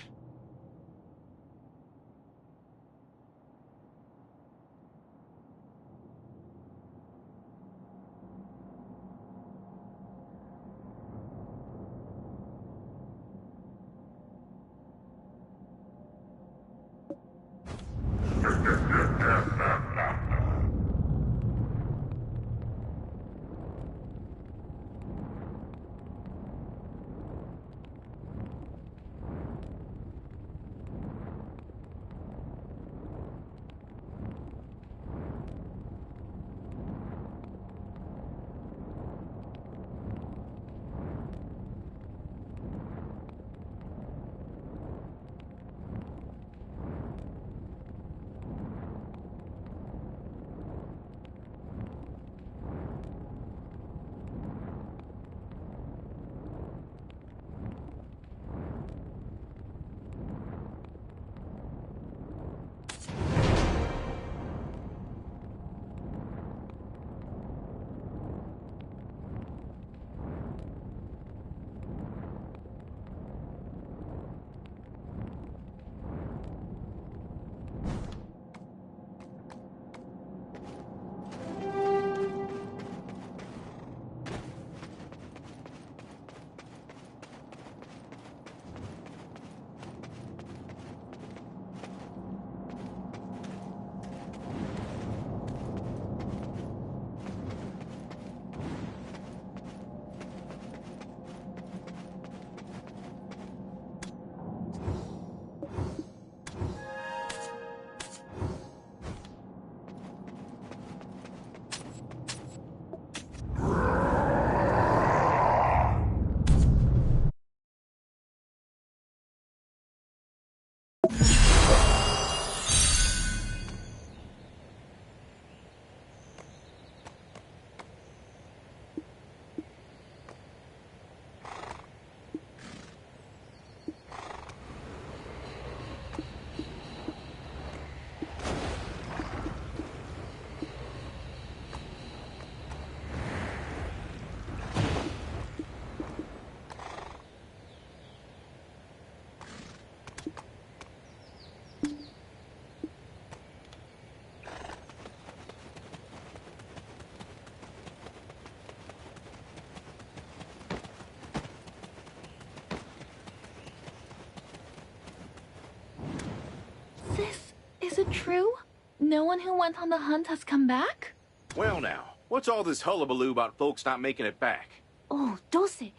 Is it true? No one who went on the hunt has come back? Well now, what's all this hullabaloo about folks not making it back? Oh, Dose.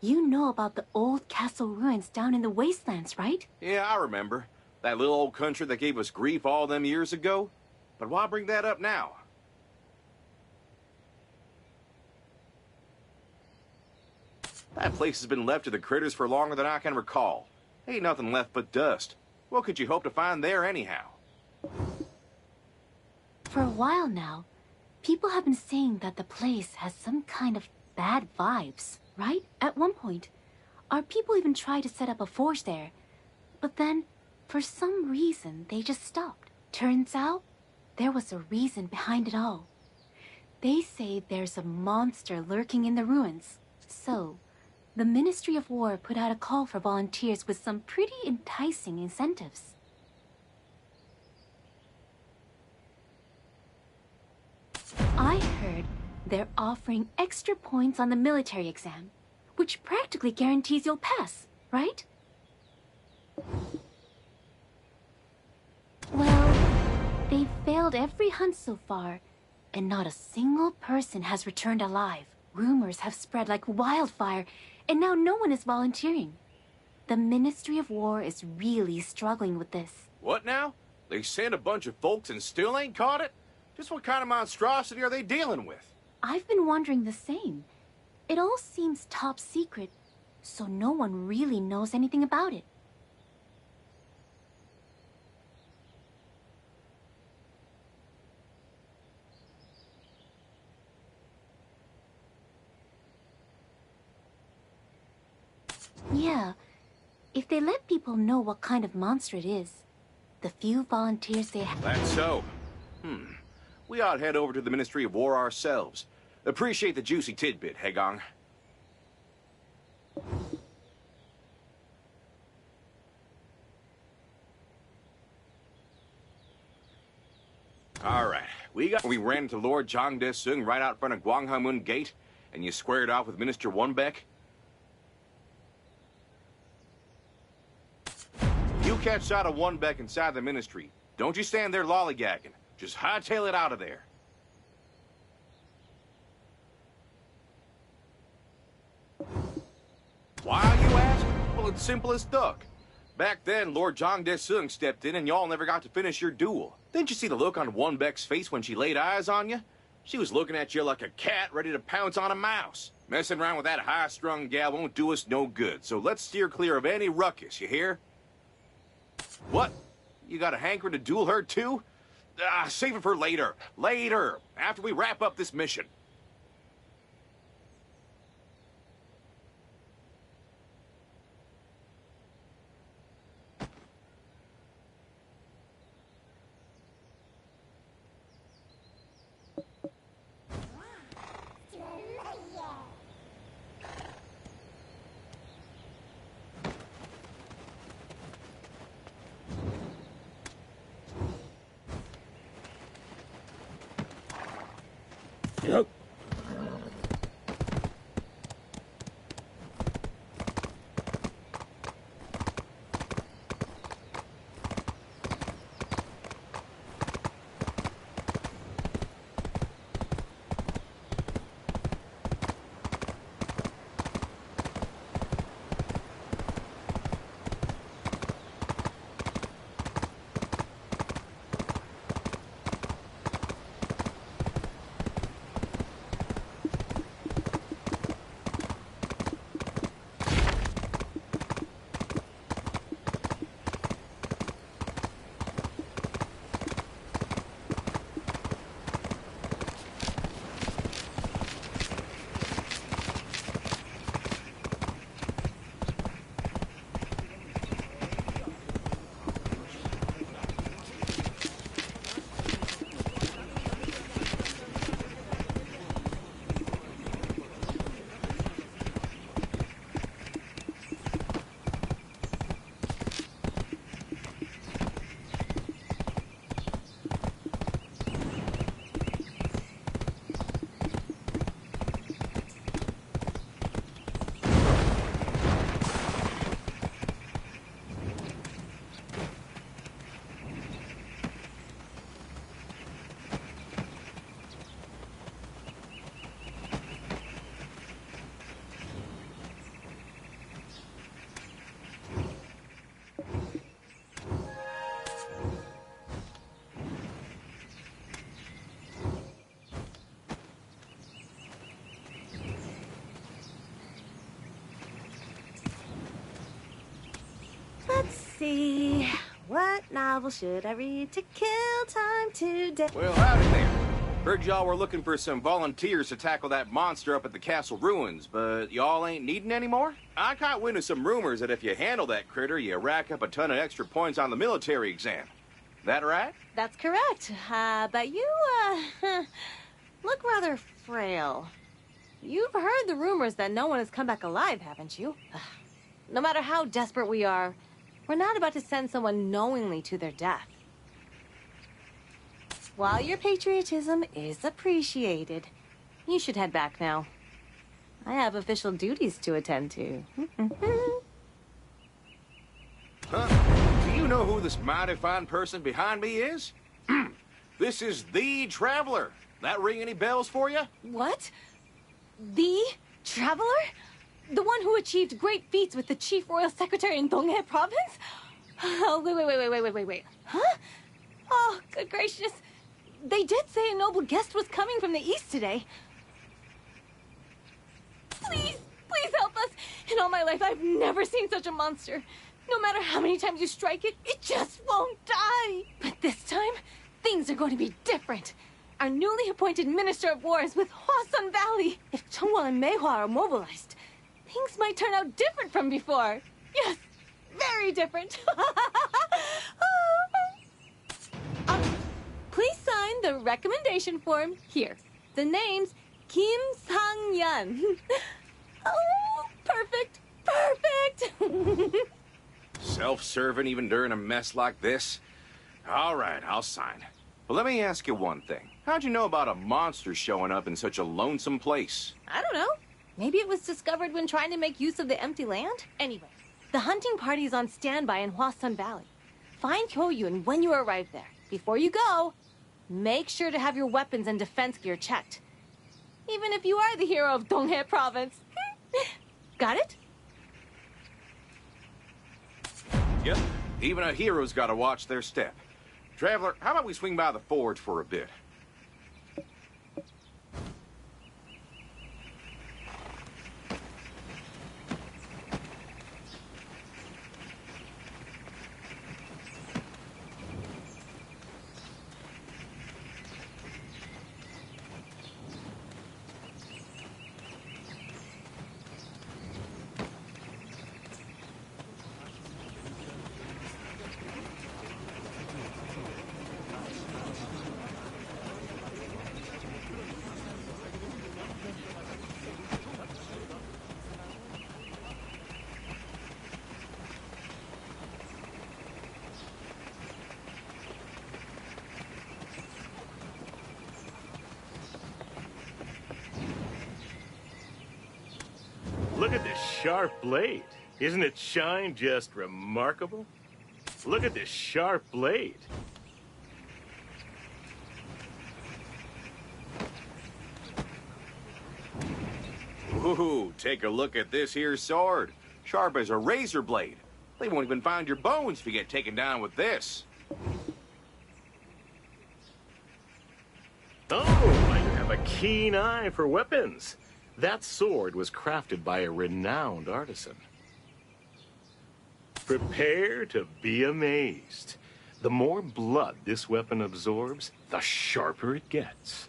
You know about the old castle ruins down in the wastelands, right? Yeah, I remember. That little old country that gave us grief all them years ago. But why bring that up now? That place has been left to the critters for longer than I can recall. Ain't nothing left but dust. What could you hope to find there anyhow? For a while now, people have been saying that the place has some kind of bad vibes, right? At one point, our people even tried to set up a forge there. But then, for some reason, they just stopped. Turns out, there was a reason behind it all. They say there's a monster lurking in the ruins. So, the Ministry of War put out a call for volunteers with some pretty enticing incentives. I heard they're offering extra points on the military exam, which practically guarantees you'll pass, right? Well, they've failed every hunt so far, and not a single person has returned alive. Rumors have spread like wildfire, and now no one is volunteering. The Ministry of War is really struggling with this. What now? They sent a bunch of folks and still ain't caught it? Just what kind of monstrosity are they dealing with? I've been wondering the same. It all seems top secret, so no one really knows anything about it. Yeah, if they let people know what kind of monster it is, the few volunteers they have... That's so. We ought to head over to the Ministry of War ourselves. Appreciate the juicy tidbit, Hegong. All right, we ran into Lord Zhang De-sung right out front of Gwanghamun Gate, and you squared off with Minister Wonbeck. If you catch sight of Wonbeck inside the ministry, don't you stand there lollygagging. Just hightail it out of there. Why, you ask? Well, it's simple as duck. Back then, Lord Zhang De-sung stepped in and y'all never got to finish your duel. Didn't you see the look on Wonbeck's face when she laid eyes on you? She was looking at you like a cat ready to pounce on a mouse. Messing around with that high-strung gal won't do us no good, so let's steer clear of any ruckus, you hear? What? You got a hankering to duel her, too? Save it for later. Later, after we wrap up this mission. Yep. see. What novel should I read to kill time today? Well, howdy there. Heard y'all were looking for some volunteers to tackle that monster up at the castle ruins, but y'all ain't needing any more? I caught wind of some rumors that if you handle that critter, you rack up a ton of extra points on the military exam. That right? That's correct. But you, look rather frail. You've heard the rumors that no one has come back alive, haven't you? No matter how desperate we are, we're not about to send someone knowingly to their death. While your patriotism is appreciated, you should head back now. I have official duties to attend to. Huh? Do you know who this mighty fine person behind me is? This is the Traveler. That ring any bells for you? What? The Traveler? The one who achieved great feats with the Chief Royal Secretary in Donghae Province? Oh, wait. Huh? Oh, good gracious. They did say a noble guest was coming from the east today. Please help us. In all my life, I've never seen such a monster. No matter how many times you strike it, it just won't die. But this time, things are going to be different. Our newly appointed Minister of War is with Hwasun Valley. If Chungwal and Meihua are mobilized, things might turn out different from before. Yes, very different. Please sign the recommendation form here. The name's Kim Sang-yeon. Oh, perfect. Self-serving even during a mess like this? All right, I'll sign. But let me ask you one thing. How'd you know about a monster showing up in such a lonesome place? I don't know. Maybe it was discovered when trying to make use of the empty land? Anyway, the hunting party is on standby in Hwasun Valley. Find Hyo-yun when you arrive there. Before you go, make sure to have your weapons and defense gear checked. Even if you are the hero of Donghae Province. Got it? Yep. Even a hero's got to watch their step. Traveler, how about we swing by the forge for a bit? Look at this sharp blade. Isn't its shine just remarkable? Look at this sharp blade. Ooh, take a look at this here sword. Sharp as a razor blade. They won't even find your bones if you get taken down with this. Oh, I have a keen eye for weapons. That sword was crafted by a renowned artisan. Prepare to be amazed. The more blood this weapon absorbs, the sharper it gets.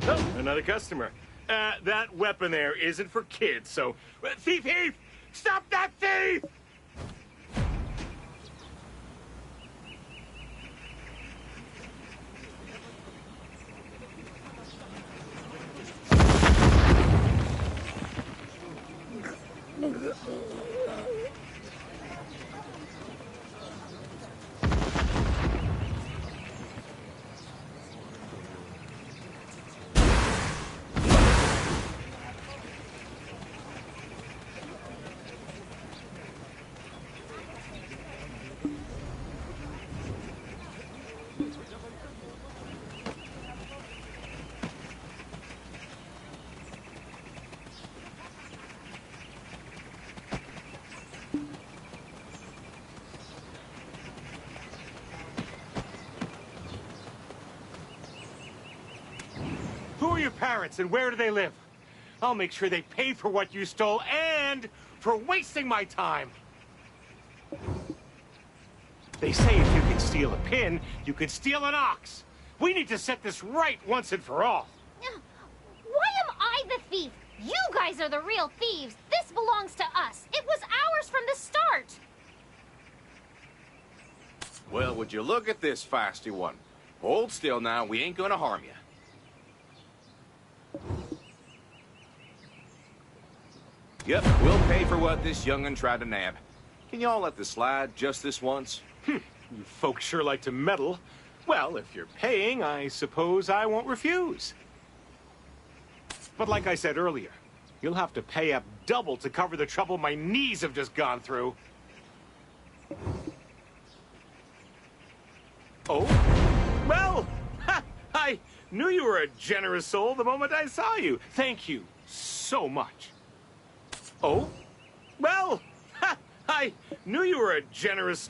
Oh, another customer. That weapon there isn't for kids, so... Thief! Stop that thief! Who are your parents and where do they live? I'll make sure they pay for what you stole and for wasting my time. They say if you can steal a pin, you can steal an ox. We need to set this right once and for all. Why am I the thief? You guys are the real thieves. This belongs to us. It was ours from the start. Well, would you look at this feisty one? Hold still now, we ain't gonna harm you. Yep, we'll pay for what this young'un tried to nab. Can y'all let this slide just this once? You folks sure like to meddle. Well, if you're paying, I suppose I won't refuse. But like I said earlier, you'll have to pay up double to cover the trouble my knees have just gone through. Oh? Well, I knew you were a generous soul the moment I saw you. Thank you so much. Oh? Well, I knew you were a generous...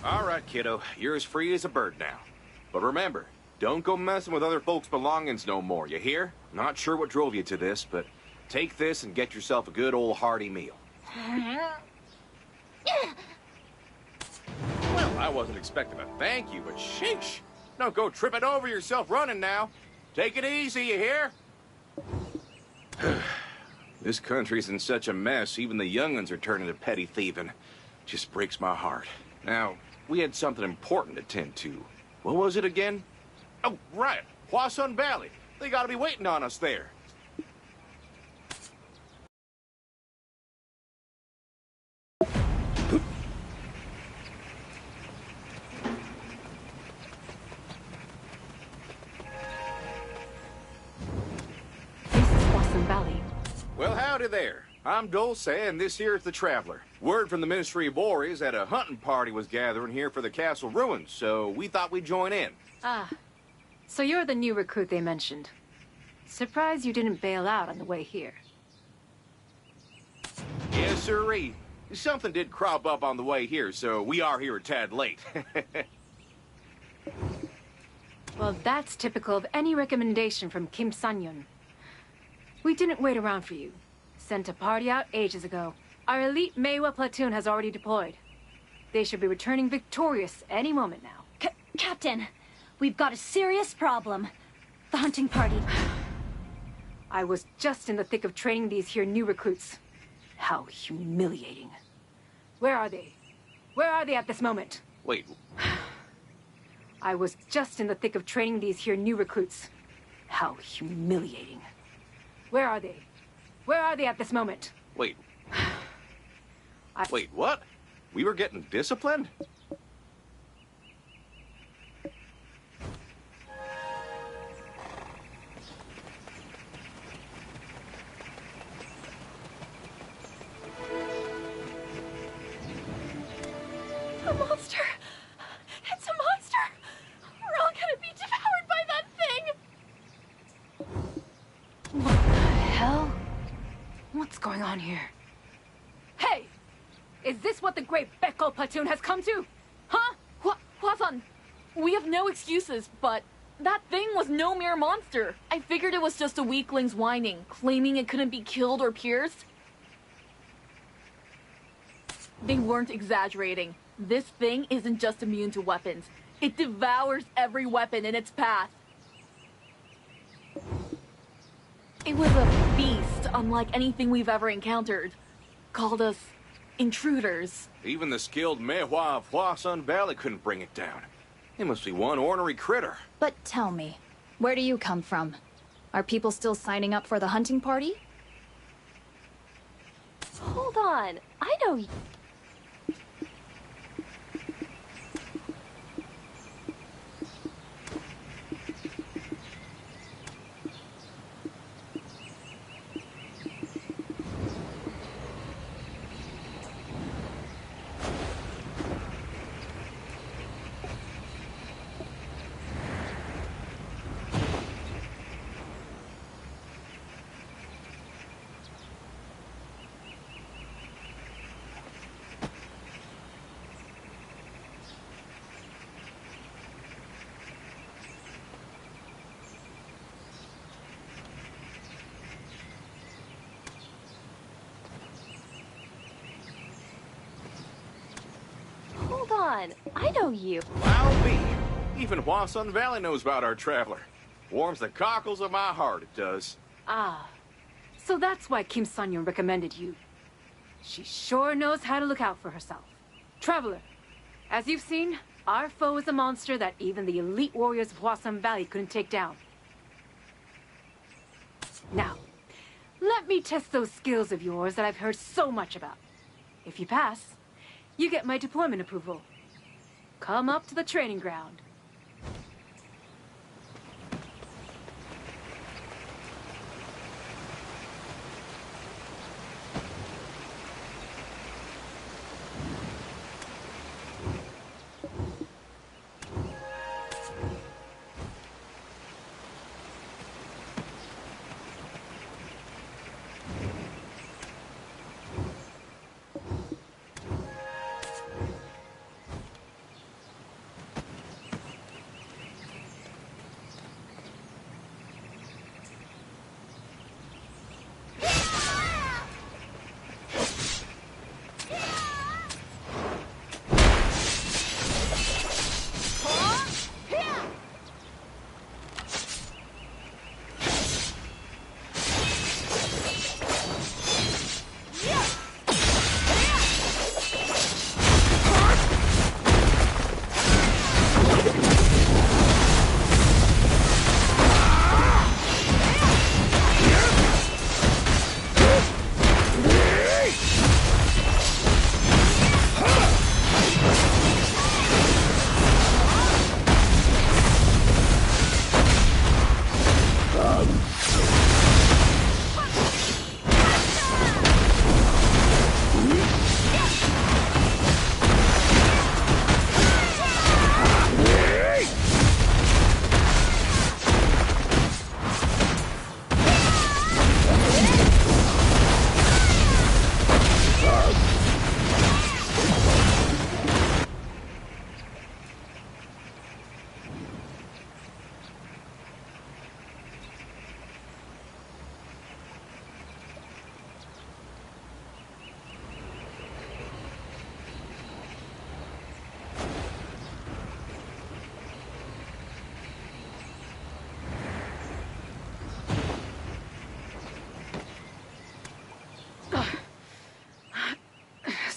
All right, kiddo. You're as free as a bird now. But remember, don't go messing with other folks' belongings no more, you hear? Not sure what drove you to this, but take this and get yourself a good old hearty meal. Well, I wasn't expecting a thank you, but sheesh. Don't go tripping over yourself running now. Take it easy, you hear? This country's in such a mess, even the young'uns are turning to petty thieving. Just breaks my heart. Now, we had something important to tend to. What was it again? Oh, right. Hwasun Valley. They gotta be waiting on us there. Valley. Well, howdy there. I'm Dulce, and this here is the Traveler. Word from the Ministry of War is that a hunting party was gathering here for the castle ruins, so we thought we'd join in. Ah, so you're the new recruit they mentioned. Surprised you didn't bail out on the way here. Yes, sirree. Something did crop up on the way here, so we are here a tad late. Well, that's typical of any recommendation from Kim Sanyun. We didn't wait around for you. Sent a party out ages ago. Our elite Maewa platoon has already deployed. They should be returning victorious any moment now. Captain, we've got a serious problem. The hunting party. I was just in the thick of training these here new recruits. How humiliating. Where are they? Where are they at this moment? Wait. I was just in the thick of training these here new recruits. How humiliating. Where are they? Where are they at this moment? Wait. Wait, what? We were getting disciplined? A monster! It's a monster! We're all gonna be devoured by that thing! What the hell? What's going on here? Hey! Is this what the great Beko platoon has come to? Huh? Hwasun, we have no excuses, but that thing was no mere monster. I figured it was just a weakling's whining, claiming it couldn't be killed or pierced. They weren't exaggerating. This thing isn't just immune to weapons. It devours every weapon in its path. It was a beast unlike anything we've ever encountered. Called us intruders. Even the skilled Maewa of Hwasun Valley couldn't bring it down. It must be one ornery critter. But tell me, where do you come from? Are people still signing up for the hunting party? Hold on. I know you. I know you. I'll be. Even Hwasun Valley knows about our traveler. Warms the cockles of my heart, it does. Ah, so that's why Kim Sun-young recommended you. She sure knows how to look out for herself. Traveler, as you've seen, our foe is a monster that even the elite warriors of Hwasun Valley couldn't take down. Now, let me test those skills of yours that I've heard so much about. If you pass, you get my deployment approval. Come up to the training ground.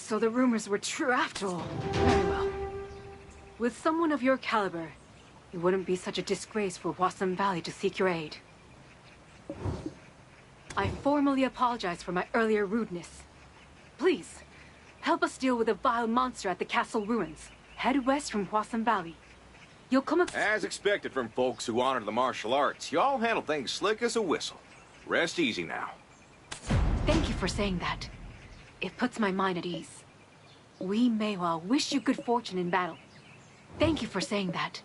So the rumors were true after all. Very well. With someone of your caliber, it wouldn't be such a disgrace for Hwasun Valley to seek your aid. I formally apologize for my earlier rudeness. Please, help us deal with the vile monster at the castle ruins. Head west from Hwasun Valley. You'll come As expected from folks who honor the martial arts, y'all handle things slick as a whistle. Rest easy now. Thank you for saying that. It puts my mind at ease. We may well wish you good fortune in battle. Thank you for saying that.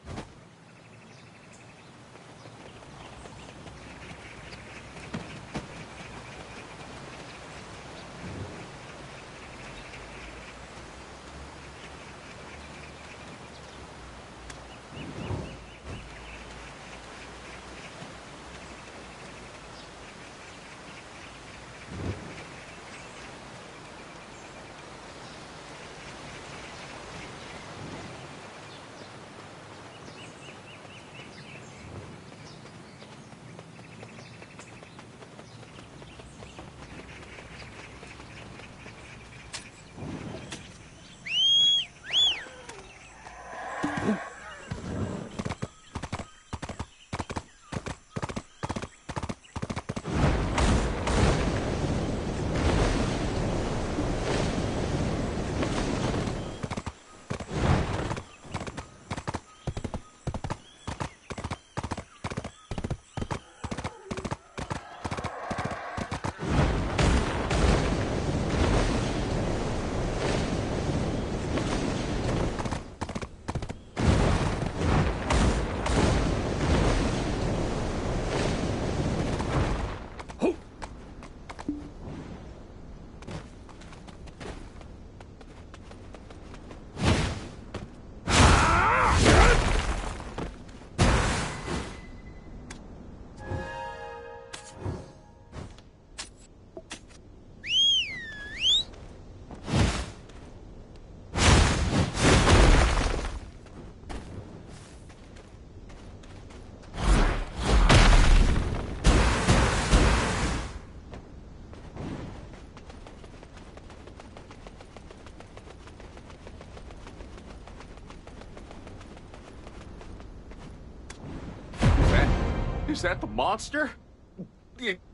Is that the monster?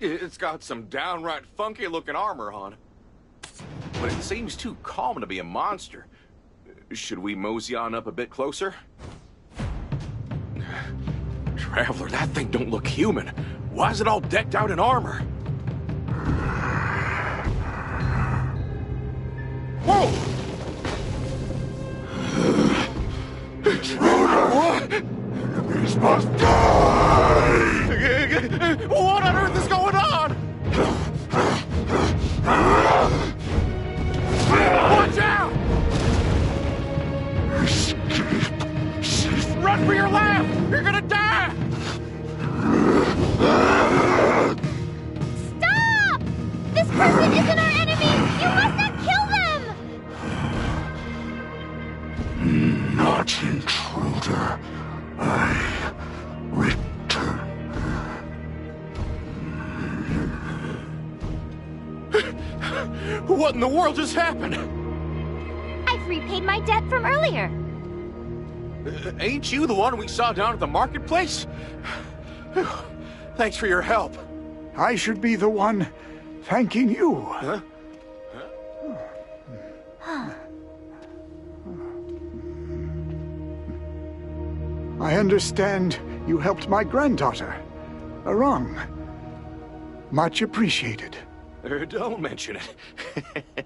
It's got some downright funky-looking armor on. But it seems too calm to be a monster. Should we mosey on up a bit closer? Traveler, that thing don't look human. Why is it all decked out in armor? Whoa! What? Enemies must die! What on earth is going on? Watch out! Escape! Run for your life! You're gonna die! Stop! This person isn't our enemy! You must not kill them! Not intruder. I return. What in the world just happened? I've repaid my debt from earlier. Ain't you the one we saw down at the marketplace? Thanks for your help. I should be the one thanking you. Huh? I understand you helped my granddaughter, Arang. Much appreciated. Don't mention it.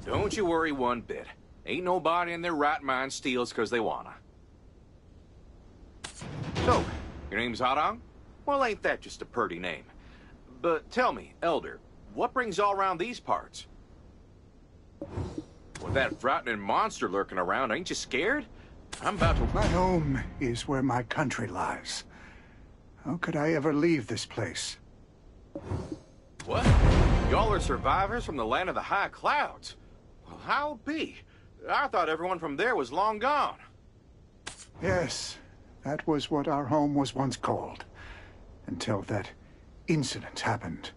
Don't you worry one bit. Ain't nobody in their right mind steals because they wanna. So, your name's Arang? Well, ain't that just a purty name? But tell me, Elder, what brings you all around these parts? With that frightening monster lurking around, ain't you scared? I'm about to... My home is where my country lies. How could I ever leave this place? What? Y'all are survivors from the land of the high clouds? Well, how'll be? I thought everyone from there was long gone. Yes, that was what our home was once called. Until that incident happened.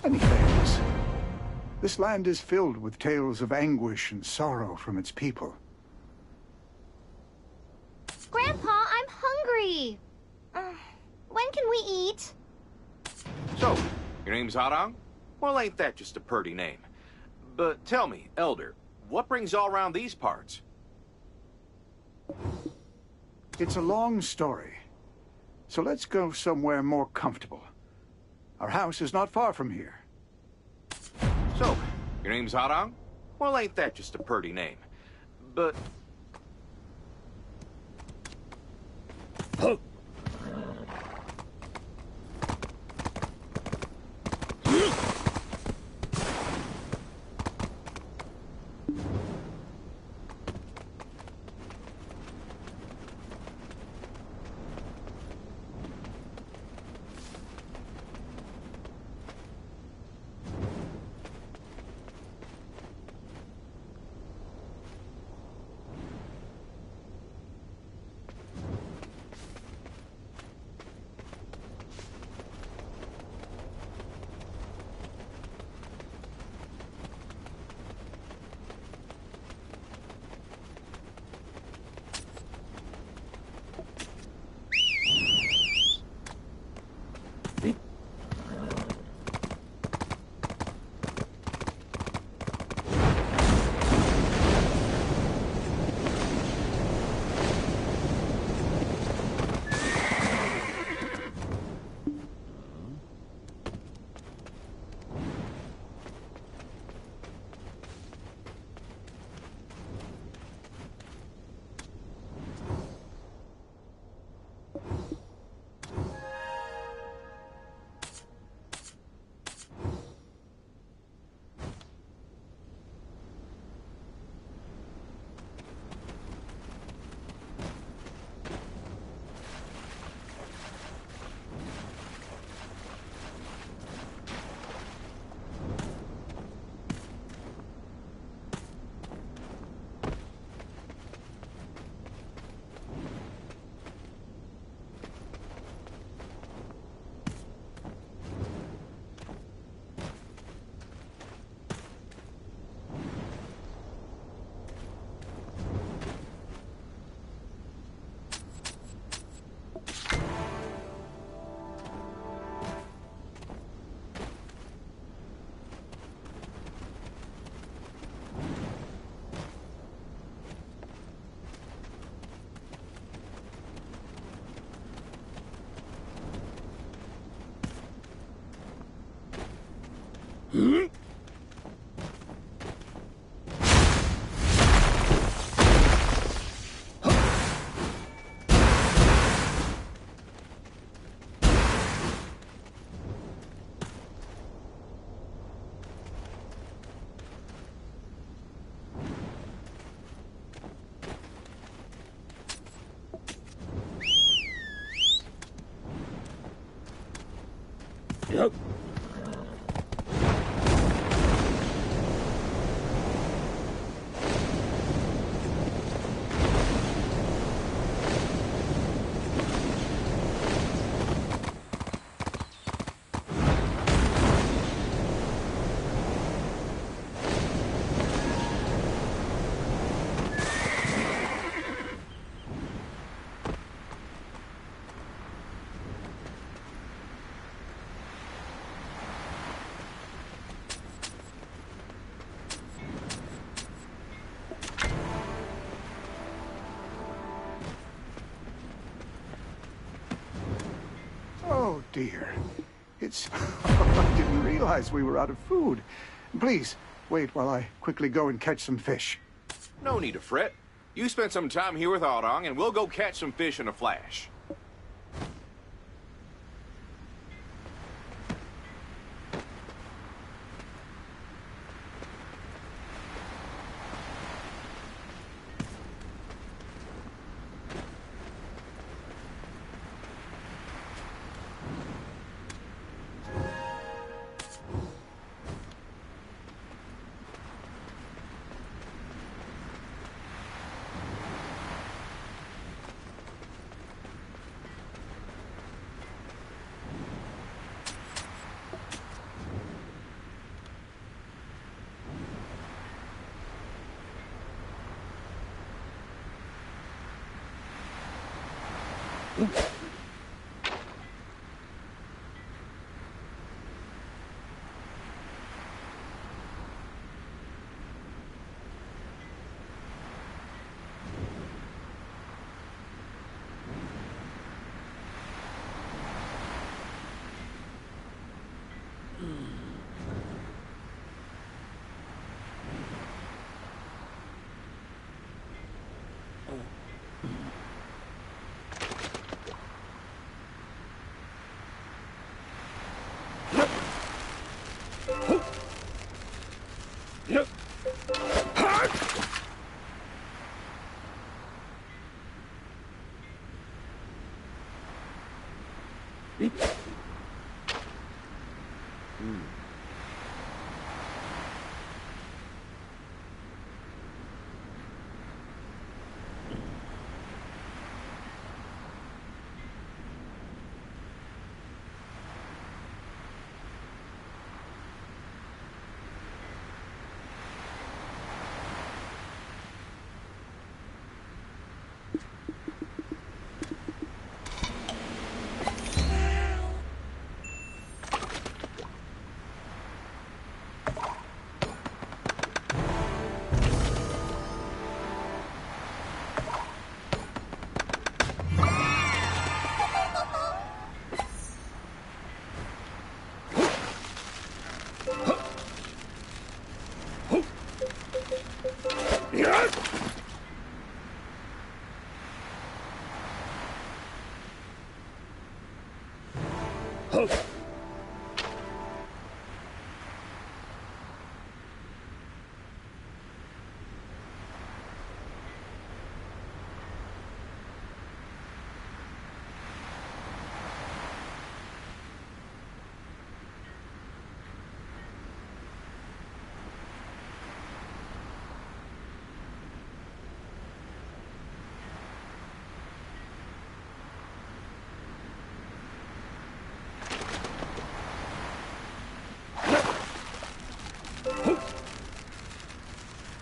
Anyways, this land is filled with tales of anguish and sorrow from its people. Grandpa, I'm hungry. When can we eat? So, your name's Arang? Well, ain't that just a purty name? But tell me, Elder, what brings you all around these parts? It's a long story. So let's go somewhere more comfortable. Our house is not far from here. So, your name's Arang? Well, ain't that just a purty name? But... Yep. Oh, dear. It's... I didn't realize we were out of food. Please, wait while I quickly go and catch some fish. No need to fret. You spend some time here with Aodong, and we'll go catch some fish in a flash.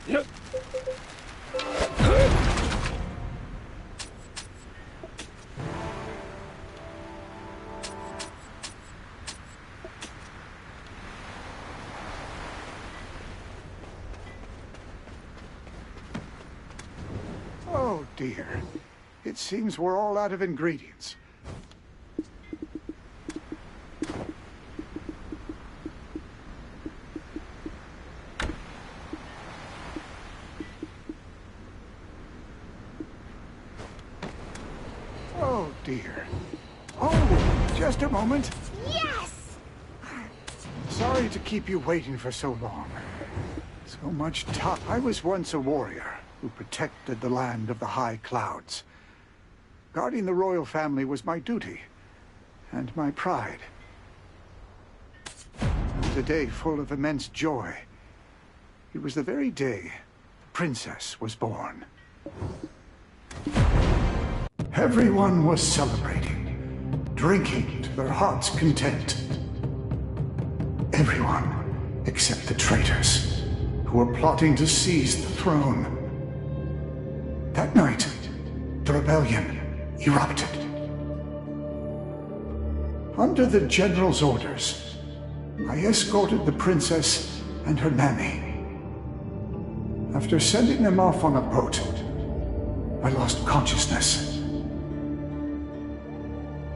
Yep. Oh, dear. It seems we're all out of ingredients. Oh, dear. Oh, just a moment. Yes! Sorry to keep you waiting for so long. So much time. I was once a warrior who protected the land of the high clouds. Guarding the royal family was my duty and my pride. was a day full of immense joy. It was the very day the princess was born. Everyone was celebrating, drinking to their heart's content. Everyone except the traitors, who were plotting to seize the throne. That night, the rebellion erupted. Under the general's orders, I escorted the princess and her nanny. After sending them off on a boat, I lost consciousness.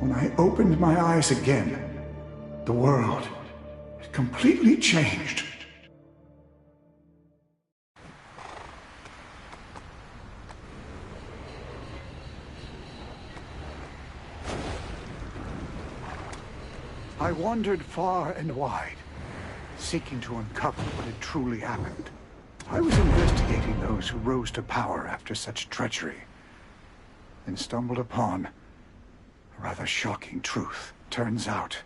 When I opened my eyes again, the world had completely changed. I wandered far and wide, seeking to uncover what had truly happened. I was investigating those who rose to power after such treachery, and stumbled upon a rather shocking truth. Turns out,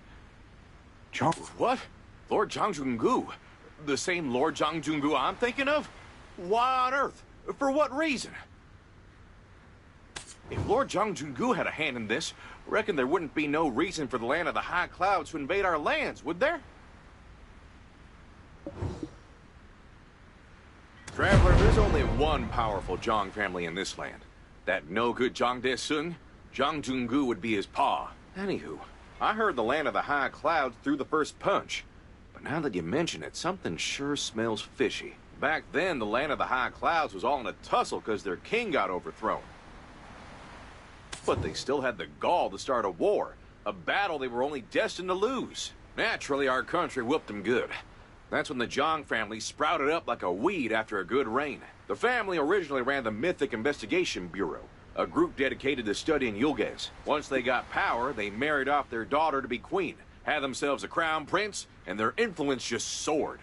What? Lord Zhang Jungu? The same Lord Zhang Jungu I'm thinking of? Why on earth? For what reason? If Lord Zhang Jungu had a hand in this, I reckon there wouldn't be no reason for the land of the high clouds to invade our lands, would there? Traveler, there's only one powerful Zhang family in this land. That no-good Zhang De-sung, Zhang Jungu would be his pa. Anywho, I heard the land of the high clouds threw the first punch. But now that you mention it, something sure smells fishy. Back then, the land of the high clouds was all in a tussle because their king got overthrown. But they still had the gall to start a war, a battle they were only destined to lose. Naturally, our country whooped them good. That's when the Zhang family sprouted up like a weed after a good rain. The family originally ran the Mythic Investigation Bureau, a group dedicated to studying Yulges. Once they got power, they married off their daughter to be queen, had themselves a crown prince, and their influence just soared.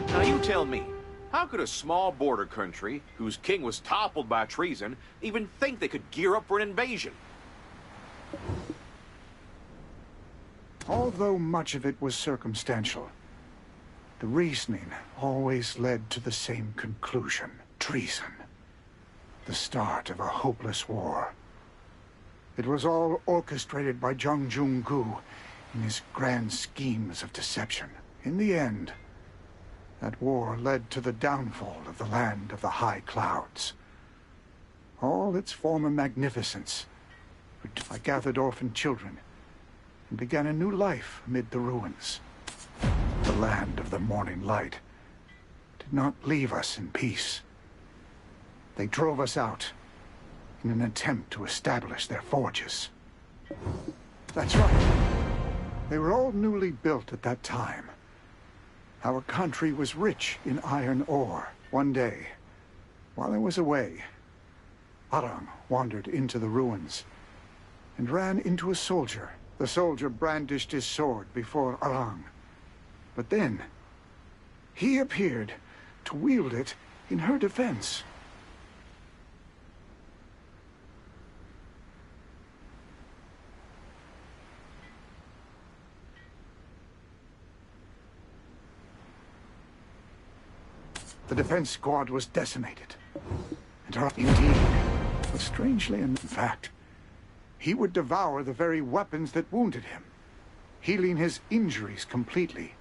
Now you tell me, how could a small border country, whose king was toppled by treason, even think they could gear up for an invasion? Although much of it was circumstantial, the reasoning always led to the same conclusion. Treason. The start of a hopeless war. It was all orchestrated by Zhang Jungu in his grand schemes of deception. In the end, that war led to the downfall of the land of the high clouds. All its former magnificence. I gathered orphan children and began a new life amid the ruins. The land of the morning light did not leave us in peace. They drove us out in an attempt to establish their forges. That's right. They were all newly built at that time. Our country was rich in iron ore. One day, while I was away, Arang wandered into the ruins and ran into a soldier. The soldier brandished his sword before Arang. But then, he appeared to wield it in her defense. The defense squad was decimated. And indeed, but strangely in fact, he would devour the very weapons that wounded him, healing his injuries completely.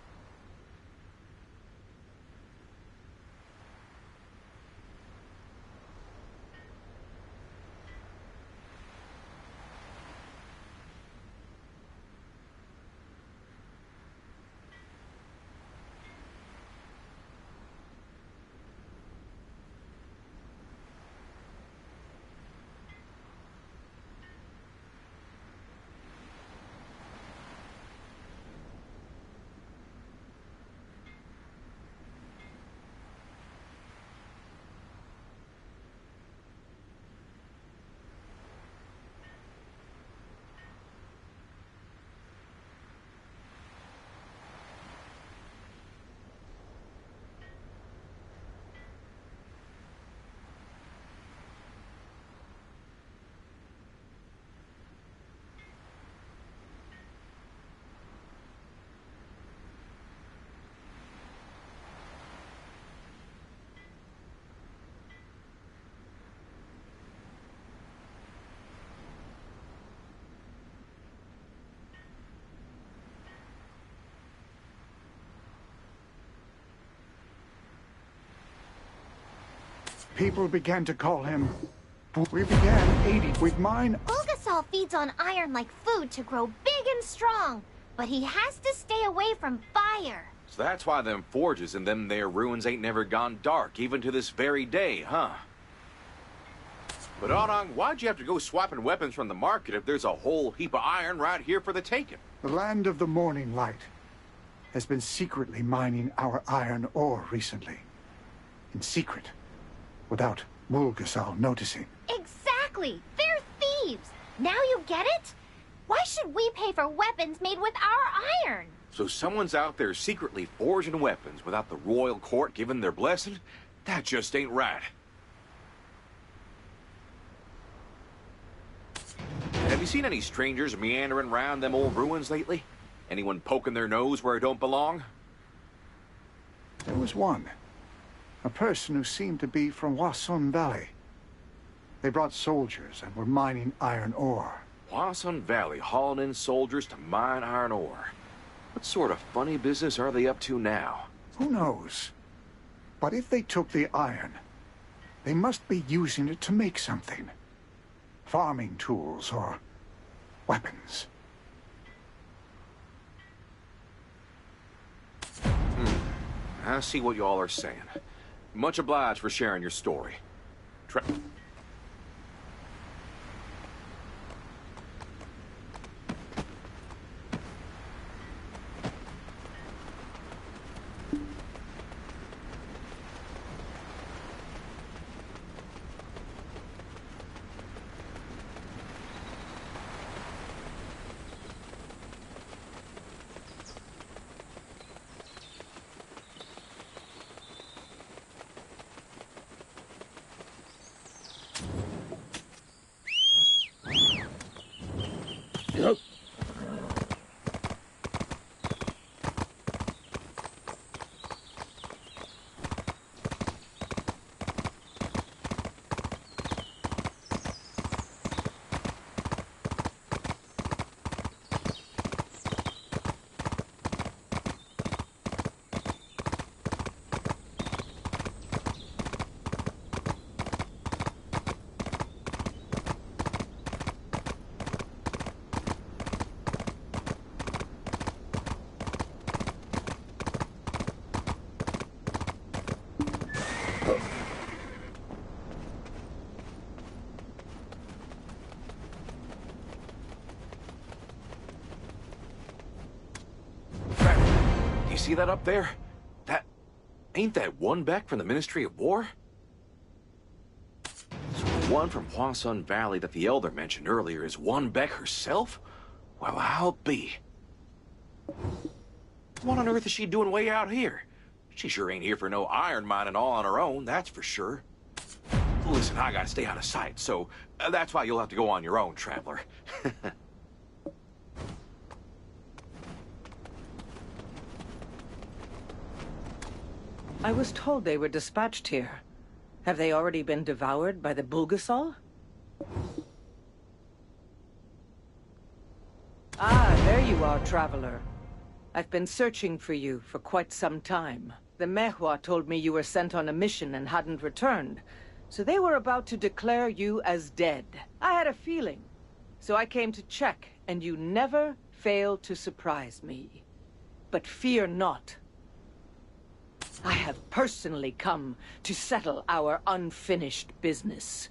people began to call him... We began aiding with mine... Bulgasol feeds on iron like food to grow big and strong, but he has to stay away from fire. So that's why them forges and them there ruins ain't never gone dark, even to this very day, huh? But Arang, why'd you have to go swapping weapons from the market if there's a whole heap of iron right here for the taking? The land of the morning light has been secretly mining our iron ore recently. In secret, without Bulgasol noticing. Exactly! They're thieves! Now you get it? Why should we pay for weapons made with our iron? So someone's out there secretly forging weapons without the royal court giving their blessing? That just ain't right. Have you seen any strangers meandering around them old ruins lately? Anyone poking their nose where it don't belong? There was one. A person who seemed to be from Hwasun Valley. They brought soldiers and were mining iron ore. Hwasun Valley hauling in soldiers to mine iron ore. What sort of funny business are they up to now? Who knows? But if they took the iron, they must be using it to make something. Farming tools or weapons. I see what y'all are saying. Much obliged for sharing your story. Yep. You see that up there? Ain't that one Beck from the Ministry of War? So the one from Hwasun Valley that the Elder mentioned earlier is one Beck herself? Well, I'll be. What on earth is she doing way out here? She sure ain't here for no iron mining all on her own, that's for sure. Listen, I gotta stay out of sight, so that's why you'll have to go on your own, traveler. I was told they were dispatched here. Have they already been devoured by the Bulgasol? Ah, there you are, traveler. I've been searching for you for quite some time. The Mehwa told me you were sent on a mission and hadn't returned, so they were about to declare you as dead. I had a feeling, so I came to check, and you never failed to surprise me. But fear not. I have personally come to settle our unfinished business.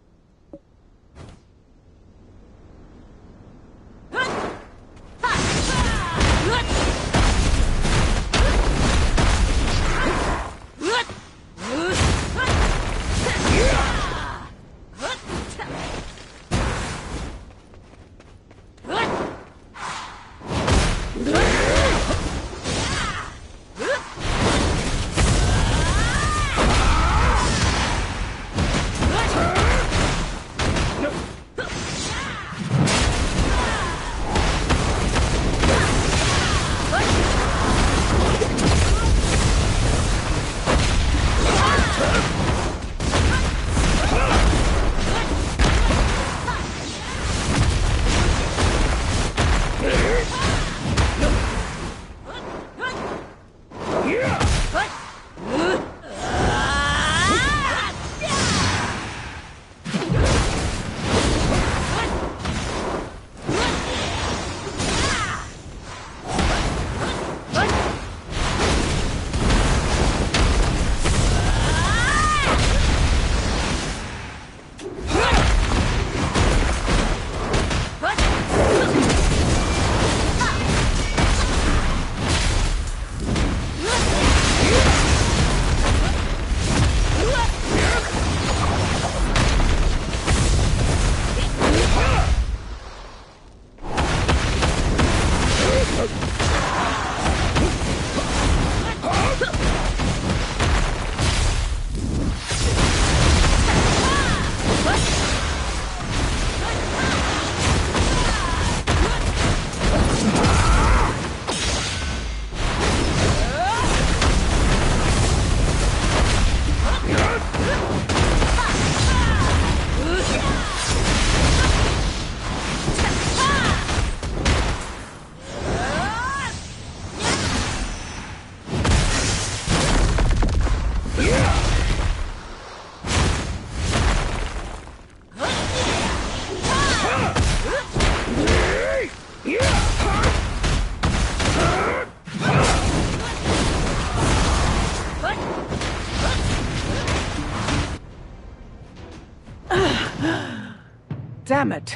Damn it.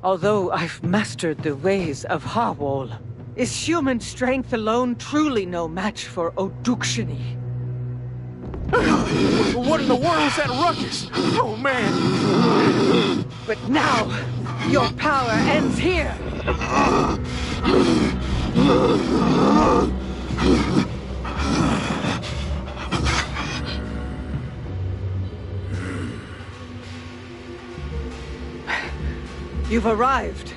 Although I've mastered the ways of Hawol, is human strength alone truly no match for Odukshini? What in the world is that ruckus? Oh, man! But now, your power ends here! You've arrived.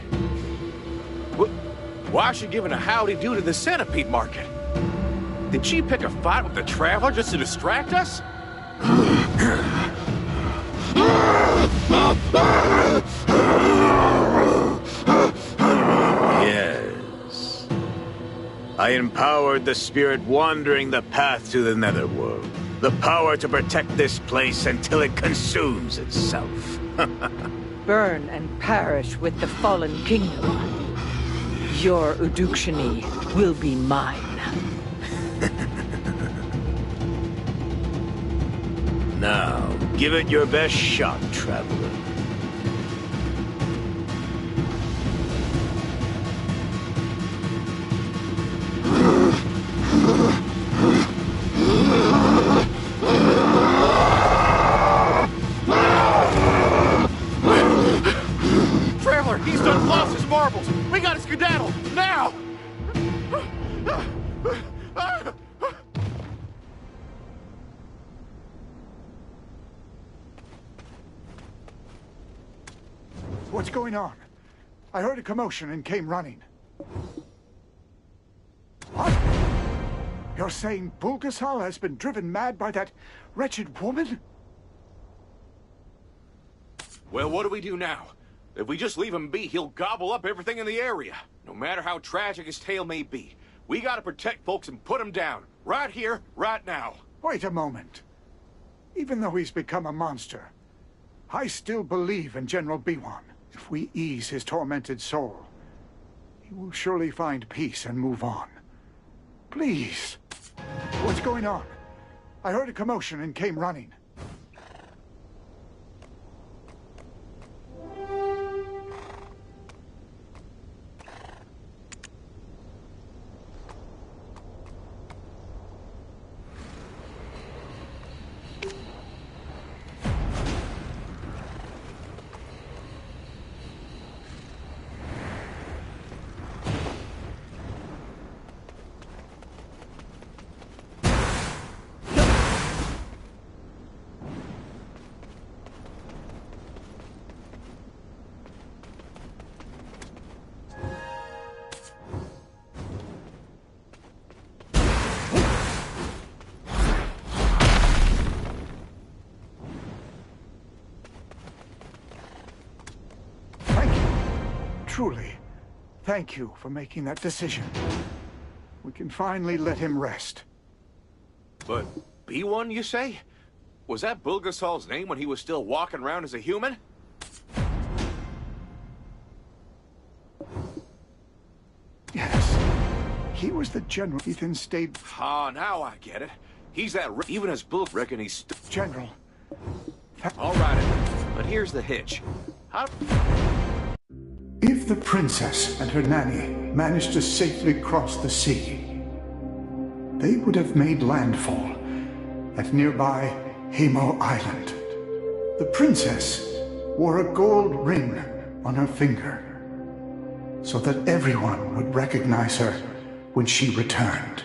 Why is she giving a howdy-do to the centipede market? Did she pick a fight with the Traveler just to distract us? Yes. I empowered the spirit wandering the path to the netherworld. The power to protect this place until it consumes itself. Burn and perish with the fallen kingdom. Your Udukshini will be mine. Now, give it your best shot, Traveler. Traveler, he's done lost his marbles! We gotta skedaddle! Now! What's going on? I heard a commotion and came running. What? You're saying Bulgasal has been driven mad by that wretched woman? Well, what do we do now? If we just leave him be, he'll gobble up everything in the area. No matter how tragic his tale may be, we gotta protect folks and put him down. Right here, right now. Wait a moment. Even though he's become a monster, I still believe in General B.M.A. If we ease his tormented soul, he will surely find peace and move on. Please. What's going on? I heard a commotion and came running. Truly, thank you for making that decision. We can finally let him rest. But B1, you say? Was that Bulgasal's name when he was still walking around as a human? Yes. He was the general Ethan stayed... Ah, now I get it. He's that... Even as Bulk reckon he's... General. All right, but here's the hitch. How... If the princess and her nanny managed to safely cross the sea, they would have made landfall at nearby Hemo Island. The princess wore a gold ring on her finger so that everyone would recognize her when she returned.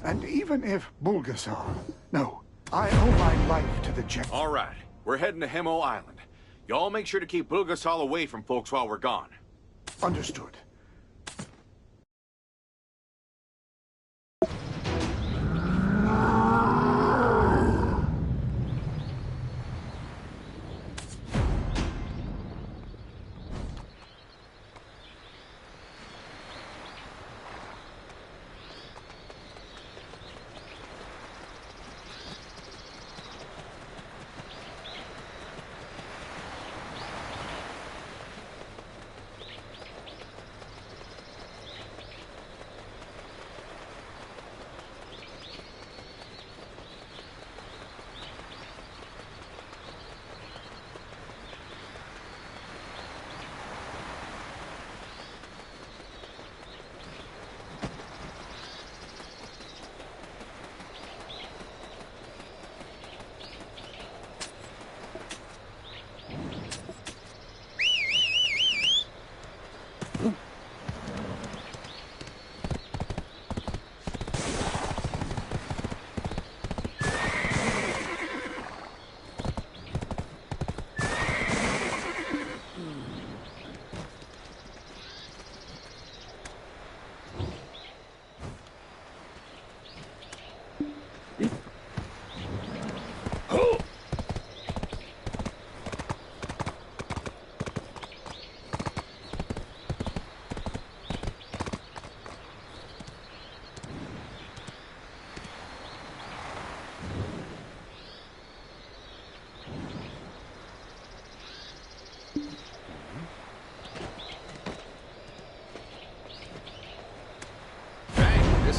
And even if Bulgasal... No, I owe my life to the general. All right, we're heading to Hemo Island. Y'all make sure to keep Bulgasal away from folks while we're gone. Understood.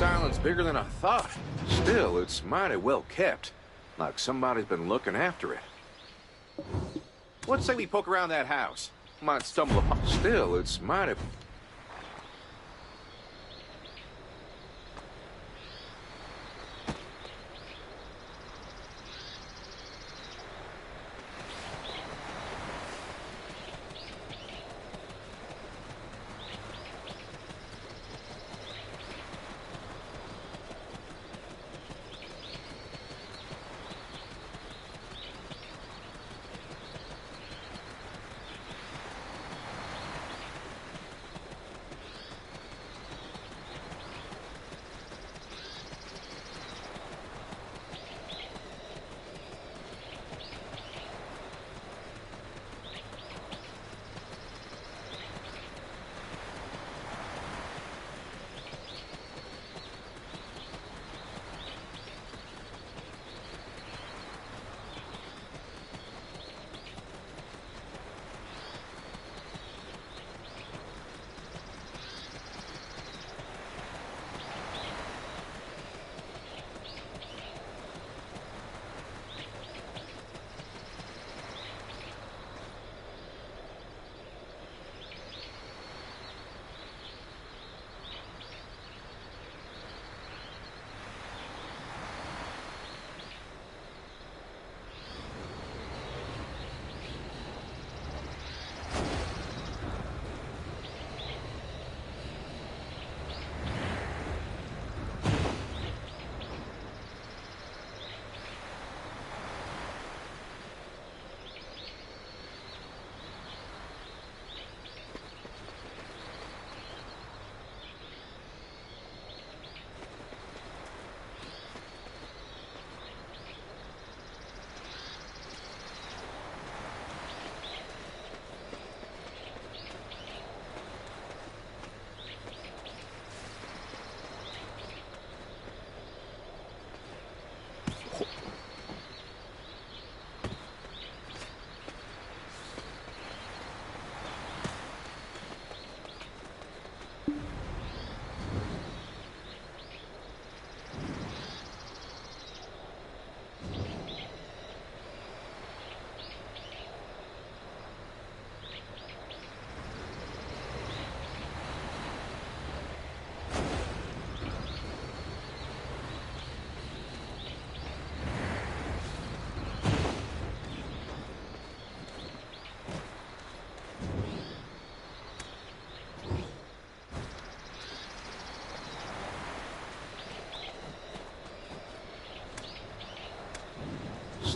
island's bigger than I thought. Still, it's mighty well kept. Like somebody's been looking after it. Let's say we poke around that house. Might stumble upon... Still, it's mighty...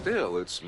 Still, it's...